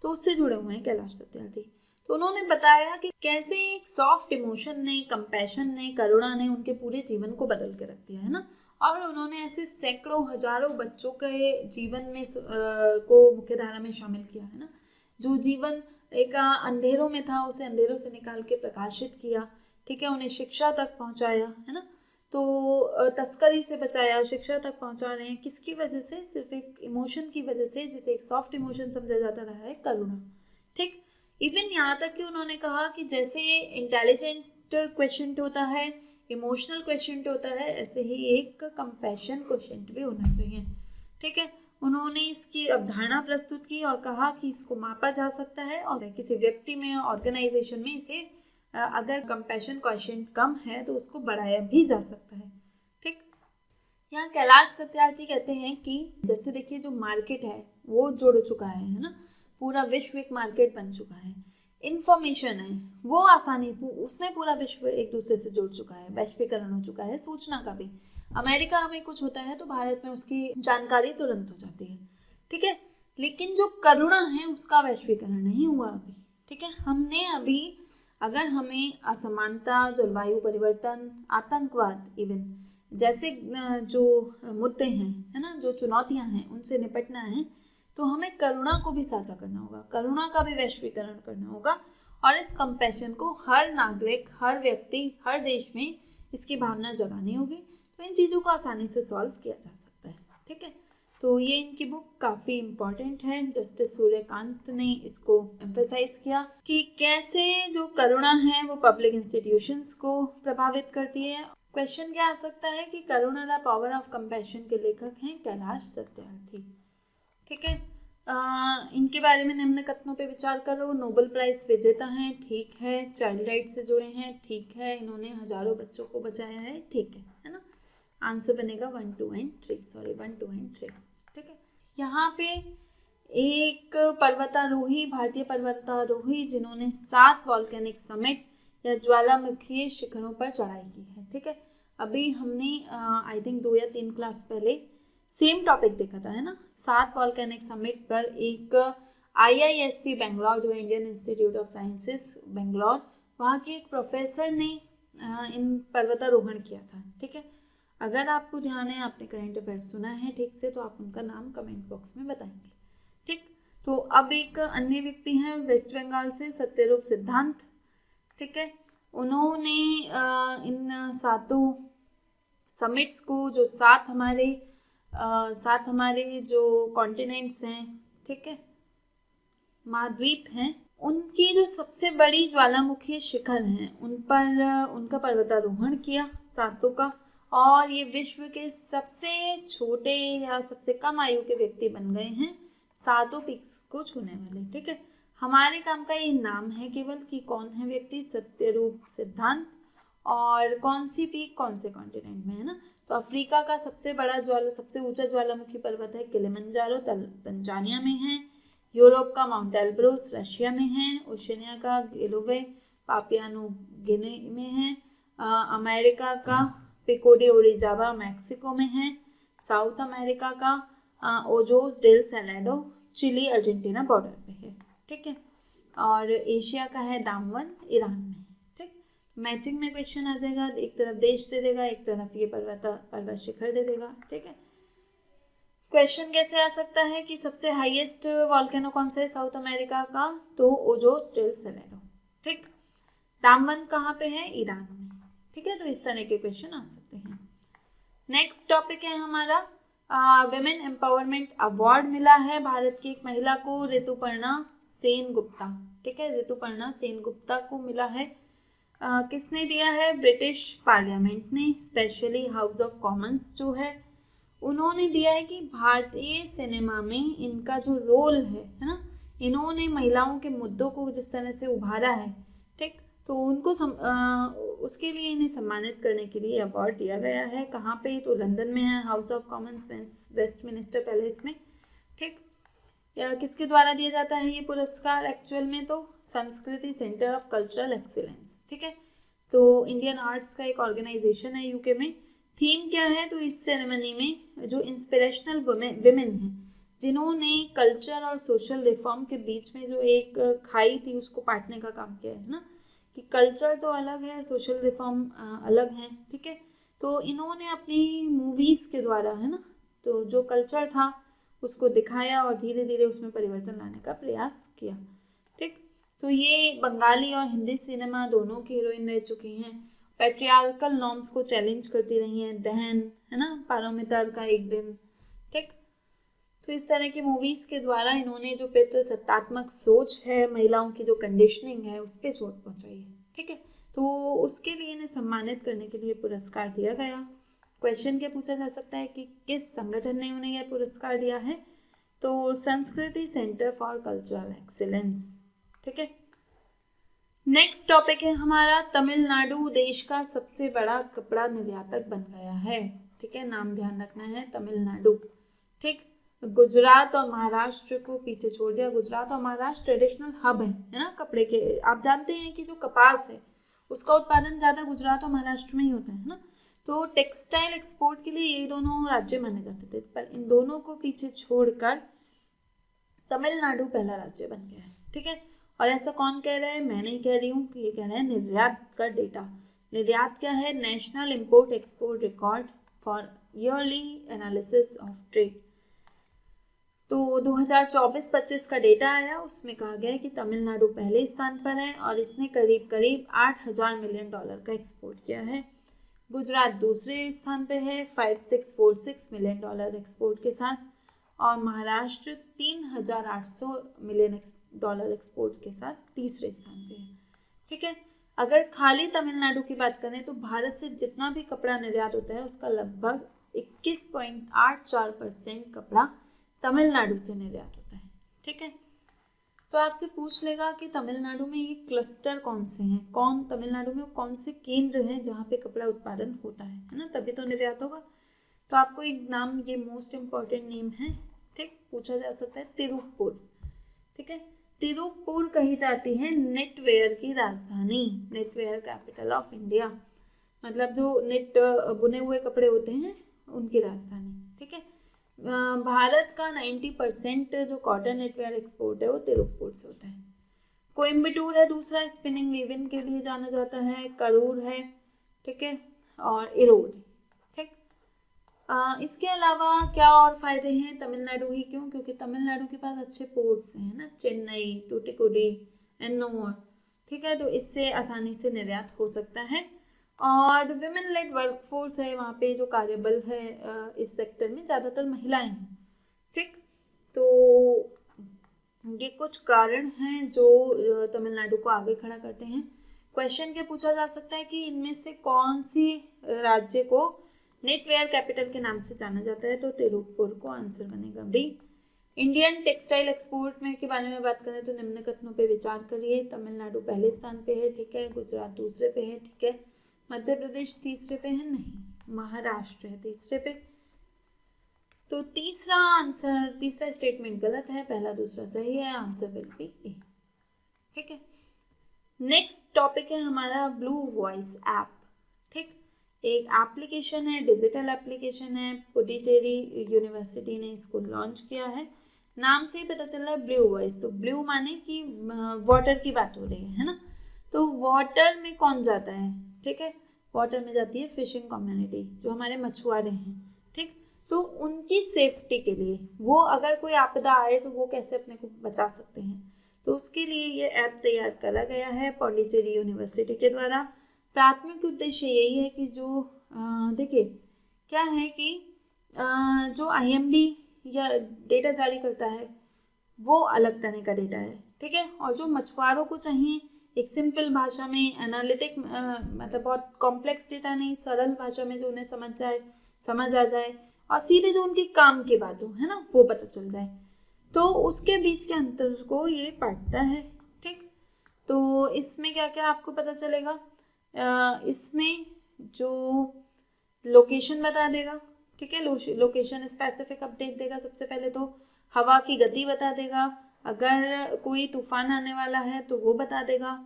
तो उससे जुड़े हुए हैं कैलाश सत्यार्थी। तो उन्होंने बताया कि कैसे एक सॉफ्ट इमोशन ने, कंपैशन ने, करुणा ने उनके पूरे जीवन को बदल के रख दिया, है ना। और उन्होंने ऐसे सैकड़ों हजारों बच्चों के जीवन में को मुख्यधारा में शामिल किया, है ना। जो जीवन एक अंधेरों में था उसे अंधेरों से निकाल के प्रकाशित किया, ठीक है, उन्हें शिक्षा तक पहुंचाया, है ना। तो तस्करी से बचाया, शिक्षा तक पहुंचा रहे हैं, किसकी वजह से? सिर्फ एक इमोशन की वजह से, जिसे एक सॉफ्ट इमोशन समझा जाता रहा है, करुणा, ठीक। इवन यहाँ तक कि उन्होंने कहा कि जैसे इंटेलिजेंट क्वेश्चन होता है, इमोशनल क्वेश्चन होता है, ऐसे ही एक कंपैशन क्वेश्चन भी होना चाहिए, ठीक है। उन्होंने इसकी अवधारणा प्रस्तुत की और कहा कि इसको मापा जा सकता है और किसी व्यक्ति में, ऑर्गेनाइजेशन में इसे अगर कंपैशन क्वेश्चन कम है तो उसको बढ़ाया भी जा सकता है, ठीक। यहाँ कैलाश सत्यार्थी कहते हैं कि जैसे देखिए जो मार्केट है वो जुड़ चुका है ना, पूरा विश्व एक मार्केट बन चुका है। इंफॉर्मेशन है वो आसानी, उसमें पूरा विश्व एक दूसरे से जुड़ चुका है, वैश्वीकरण हो चुका है, सूचना का भी। अमेरिका में कुछ होता है तो भारत में उसकी जानकारी तुरंत हो जाती है, ठीक है। लेकिन जो करुणा है उसका वैश्वीकरण नहीं हुआ अभी, ठीक है। हमने अभी, अगर हमें असमानता, जलवायु परिवर्तन, आतंकवाद, इवन जैसे जो मुद्दे हैं, है ना, जो चुनौतियां हैं, उनसे निपटना है, तो हमें करुणा को भी साझा करना होगा, करुणा का भी वैश्वीकरण करना होगा, और इस कंपैशन को हर नागरिक, हर व्यक्ति, हर देश में इसकी भावना जगानी होगी। तो इन चीज़ों को आसानी से सॉल्व किया जा सकता है, ठीक है। तो ये इनकी बुक काफ़ी इम्पॉर्टेंट है। जस्टिस सूर्यकांत ने इसको एम्फेसाइज किया कि कैसे जो करुणा है वो पब्लिक इंस्टीट्यूशंस को प्रभावित करती है। क्वेश्चन क्या आ सकता है कि करुणा द पावर ऑफ कंपैशन के लेखक हैं कैलाश सत्यार्थी, ठीक है। इनके बारे में निम्न कथनों पे विचार करो। नोबेल प्राइज विजेता हैं, ठीक है। चाइल्ड राइट से जुड़े हैं, ठीक है। इन्होंने हजारों बच्चों को बचाया है, ठीक है ना। आंसर बनेगा 1, 2 एंड 3, ठीक है। यहाँ पे एक पर्वतारोही, भारतीय पर्वतारोही जिन्होंने 7 वॉल्केनिक समिट या ज्वालामुखी शिखरों पर चढ़ाई की है, ठीक है। अभी हमने आई थिंक 2 या 3 क्लास पहले सेम टॉपिक देखा था, है ना। 7 वॉल्केनिक समिट पर एक IISc बेंगलोर, जो Indian institute of sciences Bangalore, वहाँ के एक प्रोफेसर ने इन पर्वतारोहण किया था, ठीक है। अगर आपको ध्यान है, आपने करंट अफेयर्स सुना है ठीक से, तो आप उनका नाम कमेंट बॉक्स में बताएंगे, ठीक। तो अब एक अन्य व्यक्ति हैं वेस्ट बंगाल से, सत्यरूप सिद्धांत, ठीक है। उन्होंने इन 7 समिट्स को, जो 7 हमारे जो कॉन्टिनेंट्स हैं, ठीक है, महाद्वीप हैं, उनकी जो सबसे बड़ी ज्वालामुखी शिखर हैं उन पर उनका पर्वतारोहण किया, 7 का। और ये विश्व के सबसे छोटे या सबसे कम आयु के व्यक्ति बन गए हैं 7 पीक्स को छूने वाले, ठीक है। हमारे काम का ये नाम है केवल कि कौन है व्यक्ति, सत्यरूप सिद्धांत, और कौन सी पीक कौन से कॉन्टिनेंट में है ना। तो अफ्रीका का सबसे ऊंचा ज्वालामुखी पर्वत है किलिमंजारो, तंजानिया में है। यूरोप का माउंट एल्ब्रूस रशिया में है। ओशिनिया का गिलोवे पापुआ न्यू गिनी में है। अमेरिका का पिको डी ओरिजाबा मैक्सिको में है। साउथ अमेरिका का Ojos del Salado Chile Argentina border पे है, ठीक है। और एशिया का है दामवन ईरान में, ठीक। मैचिंग में क्वेश्चन आ जाएगा, एक तरफ देश दे देगा, एक तरफ ये पर्वत शिखर दे देगा, ठीक है। क्वेश्चन कैसे आ सकता है कि सबसे हाईएस्ट वॉल्केनो कौन सा है साउथ अमेरिका का, तो ओजोस डेल सैलाडो, ठीक। दामन कहाँ पे है, ईरान में, ठीक है। तो इस तरह के क्वेश्चन आ सकते हैं। नेक्स्ट टॉपिक है हमारा विमेन एम्पावरमेंट अवार्ड मिला है भारत की एक महिला को, ऋतुपर्णा सेनगुप्ता, ठीक है। ऋतुपर्णा सेनगुप्ता को मिला है। किसने दिया है, ब्रिटिश पार्लियामेंट ने, स्पेशली हाउस ऑफ कॉमन्स जो है उन्होंने दिया है कि भारतीय सिनेमा में इनका जो रोल है ना, इन्होंने महिलाओं के मुद्दों को जिस तरह से उभारा है, ठीक। तो उनको उसके लिए इन्हें सम्मानित करने के लिए अवार्ड दिया गया है। कहाँ पे? तो लंदन में है, house of Commons Westminster palace में। ठीक, किसके द्वारा दिया जाता है ये पुरस्कार एक्चुअल में? तो संस्कृति सेंटर ऑफ कल्चरल एक्सीलेंस। ठीक है, तो इंडियन आर्ट्स का एक ऑर्गेनाइजेशन है यूके में। थीम क्या है? तो इस सेरेमनी में जो इंस्पिरेशनल विमेन हैं जिन्होंने कल्चर और सोशल रिफॉर्म के बीच में जो एक खाई थी उसको पाटने का काम किया है ना, कि कल्चर तो अलग है, सोशल रिफॉर्म अलग है। ठीक है, तो इन्होंने अपनी मूवीज़ के द्वारा, है ना, तो जो कल्चर था उसको दिखाया और धीरे धीरे उसमें परिवर्तन लाने का प्रयास किया। ठीक, तो ये बंगाली और हिंदी सिनेमा दोनों की हीरोइन रह चुकी हैं। पैट्रियार्कल नॉर्म्स को चैलेंज करती रही हैं, दहन, है ना, पारोमितर का एक दिन। ठीक, तो इस तरह की मूवीज़ के द्वारा इन्होंने जो पितृसत्तात्मक सोच है, महिलाओं की जो कंडीशनिंग है, उस पर चोट पहुंचाई है। ठीक है, तो उसके लिए इन्हें सम्मानित करने के लिए पुरस्कार दिया गया। क्वेश्चन क्या पूछा जा सकता है कि किस संगठन ने उन्हें यह पुरस्कार दिया है? तो संस्कृति सेंटर फॉर कल्चरल एक्सीलेंस। ठीक है, नेक्स्ट टॉपिक है हमारा तमिलनाडु देश का सबसे बड़ा कपड़ा निर्यातक बन गया है। ठीक है, नाम ध्यान रखना है, तमिलनाडु। ठीक, गुजरात और महाराष्ट्र को पीछे छोड़ दिया। गुजरात और महाराष्ट्र ट्रेडिशनल हब है ना कपड़े के। आप जानते हैं कि जो कपास है उसका उत्पादन ज़्यादा गुजरात और महाराष्ट्र में ही होता है ना, तो टेक्सटाइल एक्सपोर्ट के लिए ये दोनों राज्य माने जाते थे, पर इन दोनों को पीछे छोड़कर तमिलनाडु पहला राज्य बन गया है। ठीक है, और ऐसा कौन कह रहा है? मैं नहीं कह रही हूँ, कि ये कह रहा है निर्यात का डेटा। निर्यात क्या है? National import export record for yearly analysis of trade. तो 2024-25 का डेटा आया, उसमें कहा गया है कि तमिलनाडु पहले स्थान पर है और इसने करीब करीब $8,000 मिलियन का एक्सपोर्ट किया है। गुजरात दूसरे स्थान पे है 5646 मिलियन डॉलर एक्सपोर्ट के साथ, और महाराष्ट्र 3800 मिलियन डॉलर एक्सपोर्ट के साथ तीसरे स्थान पे है। ठीक है, अगर खाली तमिलनाडु की बात करें तो भारत से जितना भी कपड़ा निर्यात होता है उसका लगभग 21.84% कपड़ा तमिलनाडु से निर्यात होता है। ठीक है, तो आपसे पूछ लेगा कि तमिलनाडु में ये क्लस्टर कौन से हैं, तमिलनाडु में कौन से केंद्र हैं जहाँ पे कपड़ा उत्पादन होता है ना, तभी तो निर्यात होगा। तो आपको एक नाम, ये मोस्ट इम्पॉर्टेंट नेम है, ठीक, पूछा जा सकता है, तिरुपुर। ठीक है, तिरुपुर कही जाती है नेटवेयर की राजधानी, नेटवेयर कैपिटल ऑफ इंडिया, मतलब जो नेट बुने हुए कपड़े होते हैं उनकी राजधानी। ठीक है, भारत का 90% जो कॉटन नेटवेयर एक्सपोर्ट है वो तिरुपुर से होता है। कोयम्बटूर है दूसरा, स्पिनिंग वीविंग के लिए जाना जाता है। करूर है, ठीक है, और इरोड। ठीक, इसके अलावा क्या और फायदे हैं? तमिलनाडु ही क्यों? क्योंकि तमिलनाडु के पास अच्छे पोर्ट्स हैं ना, चेन्नई, टूटिकोडी, एन्नोर। ठीक है, तो इससे आसानी से निर्यात हो सकता है। और विमेन लेड वर्कफोर्स है वहाँ पे, जो कार्यबल है इस सेक्टर में ज़्यादातर महिलाएं हैं। ठीक, तो ये कुछ कारण हैं जो तमिलनाडु को आगे खड़ा करते हैं। क्वेश्चन क्या पूछा जा सकता है कि इनमें से कौन सी राज्य को नेटवेयर कैपिटल के नाम से जाना जाता है? तो तिरुपुर को आंसर बनेगा बी। इंडियन टेक्सटाइल एक्सपोर्ट में के बारे में बात करें तो निम्न कथनों पे विचार करिए। तमिलनाडु पहले स्थान पे है, ठीक है, गुजरात दूसरे पे है, ठीक है, मध्य प्रदेश तीसरे पे है, नहीं, महाराष्ट्र है तीसरे पे। तो तीसरा स्टेटमेंट गलत है, पहला दूसरा सही है, आंसर विल बी ए। ठीक है, नेक्स्ट टॉपिक है हमारा ब्लू वॉइस ऐप। ठीक, एक एप्लीकेशन है, डिजिटल एप्लीकेशन है, पुडुचेरी यूनिवर्सिटी ने इसको लॉन्च किया है। नाम से ही पता चल रहा है ब्लू वॉइस, तो ब्लू माने कि वाटर की बात हो रही है ना, तो वाटर में कौन जाता है? ठीक है, वाटर में जाती है फिशिंग कम्युनिटी, जो हमारे मछुआरे हैं। ठीक, तो उनकी सेफ्टी के लिए, वो अगर कोई आपदा आए तो वो कैसे अपने को बचा सकते हैं, तो उसके लिए ये ऐप तैयार करा गया है पौंडीचेरी यूनिवर्सिटी के द्वारा। प्राथमिक उद्देश्य यही है कि जो देखिए क्या है कि जो IMD या डेटा जारी करता है वो अलग तरह का डेटा है। ठीक है, और जो मछुआरों को चाहिए एक सिंपल भाषा में, एनालिटिक मतलब बहुत कॉम्प्लेक्स डेटा नहीं, सरल भाषा में जो उन्हें समझ आ जाए और सीधे जो उनके काम की बात हो, है ना, वो पता चल जाए, तो उसके बीच के अंतर को ये पढ़ता है। ठीक, तो इसमें क्या क्या आपको पता चलेगा, इसमें जो लोकेशन बता देगा, ठीक है, लोकेशन स्पेसिफिक अपडेट देगा। सबसे पहले तो हवा की गति बता देगा, अगर कोई तूफान आने वाला है तो वो बता देगा,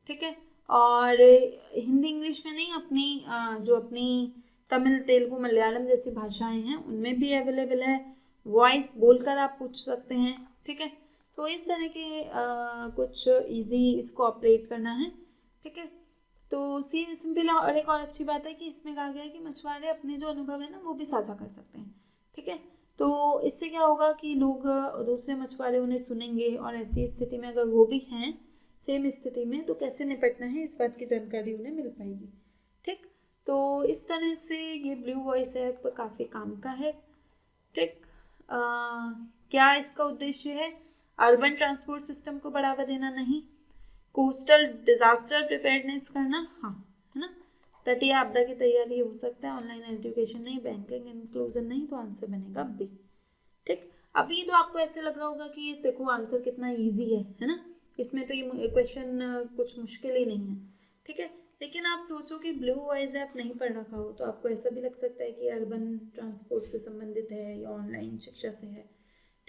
ठीक है। और हिंदी इंग्लिश में नहीं, अपनी जो अपनी तमिल तेलुगु मलयालम जैसी भाषाएं हैं उनमें भी अवेलेबल है, वॉइस बोलकर आप पूछ सकते हैं, ठीक है। तो इस तरह के कुछ इजी इसको ऑपरेट करना है, ठीक है। तो सी सिंपल। और एक और अच्छी बात है कि इसमें कहा गया है कि मछुआरे अपने जो अनुभव है ना वो भी साझा कर सकते हैं, ठीक है। तो इससे क्या होगा कि लोग, दूसरे मछुआरे उन्हें सुनेंगे और ऐसी स्थिति में अगर वो भी हैं सेम स्थिति में तो कैसे निपटना है इस बात की जानकारी उन्हें मिल पाएगी, ठीक। तो इस तरह से ये ब्लू वॉइस ऐप काफ़ी काम का है, ठीक। क्या इसका उद्देश्य है, अर्बन ट्रांसपोर्ट सिस्टम को बढ़ावा देना नहीं, कोस्टल डिजास्टर प्रिपेयर्डनेस करना, हाँ, है ना, तटीय आपदा की तैयारी हो सकता है, ऑनलाइन एजुकेशन नहीं, बैंकिंग इंक्लूजन नहीं, तो आंसर बनेगा बी, ठीक। अभी तो आपको ऐसे लग रहा होगा कि ये देखो आंसर कितना इजी है ना, इसमें तो ये क्वेश्चन कुछ मुश्किल ही नहीं है, ठीक है। लेकिन आप सोचो कि ब्लू वॉइस ऐप नहीं पढ़ रखा हो तो आपको ऐसा भी लग सकता है कि अर्बन ट्रांसपोर्ट से संबंधित है या ऑनलाइन शिक्षा से है,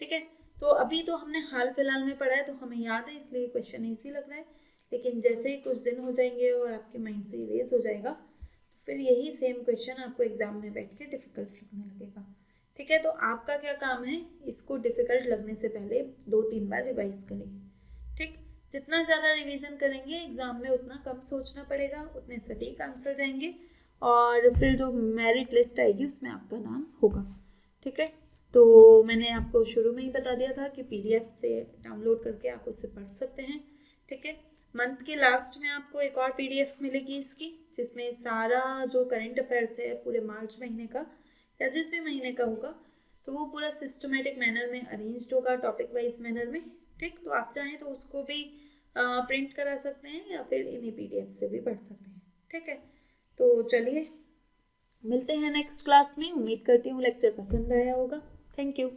ठीक है। तो अभी तो हमने हाल फिलहाल में पढ़ा है तो हमें याद है इसलिए क्वेश्चन इजी लग रहा है, लेकिन जैसे ही कुछ दिन हो जाएंगे और आपके माइंड से इरेज हो जाएगा तो फिर यही सेम क्वेश्चन आपको एग्जाम में बैठ के डिफिकल्ट लगने लगेगा, ठीक है। तो आपका क्या काम है, इसको डिफिकल्ट लगने से पहले 2-3 बार रिवाइज करेंगे, ठीक। जितना ज़्यादा रिवीजन करेंगे एग्जाम में उतना कम सोचना पड़ेगा, उतने सटीक आंसर जाएंगे और फिर जो मेरिट लिस्ट आएगी उसमें आपका नाम होगा, ठीक है। तो मैंने आपको शुरू में ही बता दिया था कि PDF से डाउनलोड करके आप उससे पढ़ सकते हैं, ठीक है। मंथ के लास्ट में आपको एक और PDF मिलेगी इसकी, जिसमें सारा जो करंट अफेयर्स है पूरे मार्च महीने का या जिस भी महीने का होगा तो वो पूरा सिस्टमेटिक मैनर में अरेंज्ड होगा, टॉपिक वाइज मैनर में, ठीक। तो आप चाहें तो उसको भी प्रिंट करा सकते हैं या फिर इन्हीं PDF से भी पढ़ सकते हैं, ठीक है। तो चलिए मिलते हैं नेक्स्ट क्लास में, उम्मीद करती हूँ लेक्चर पसंद आया होगा। Thank you.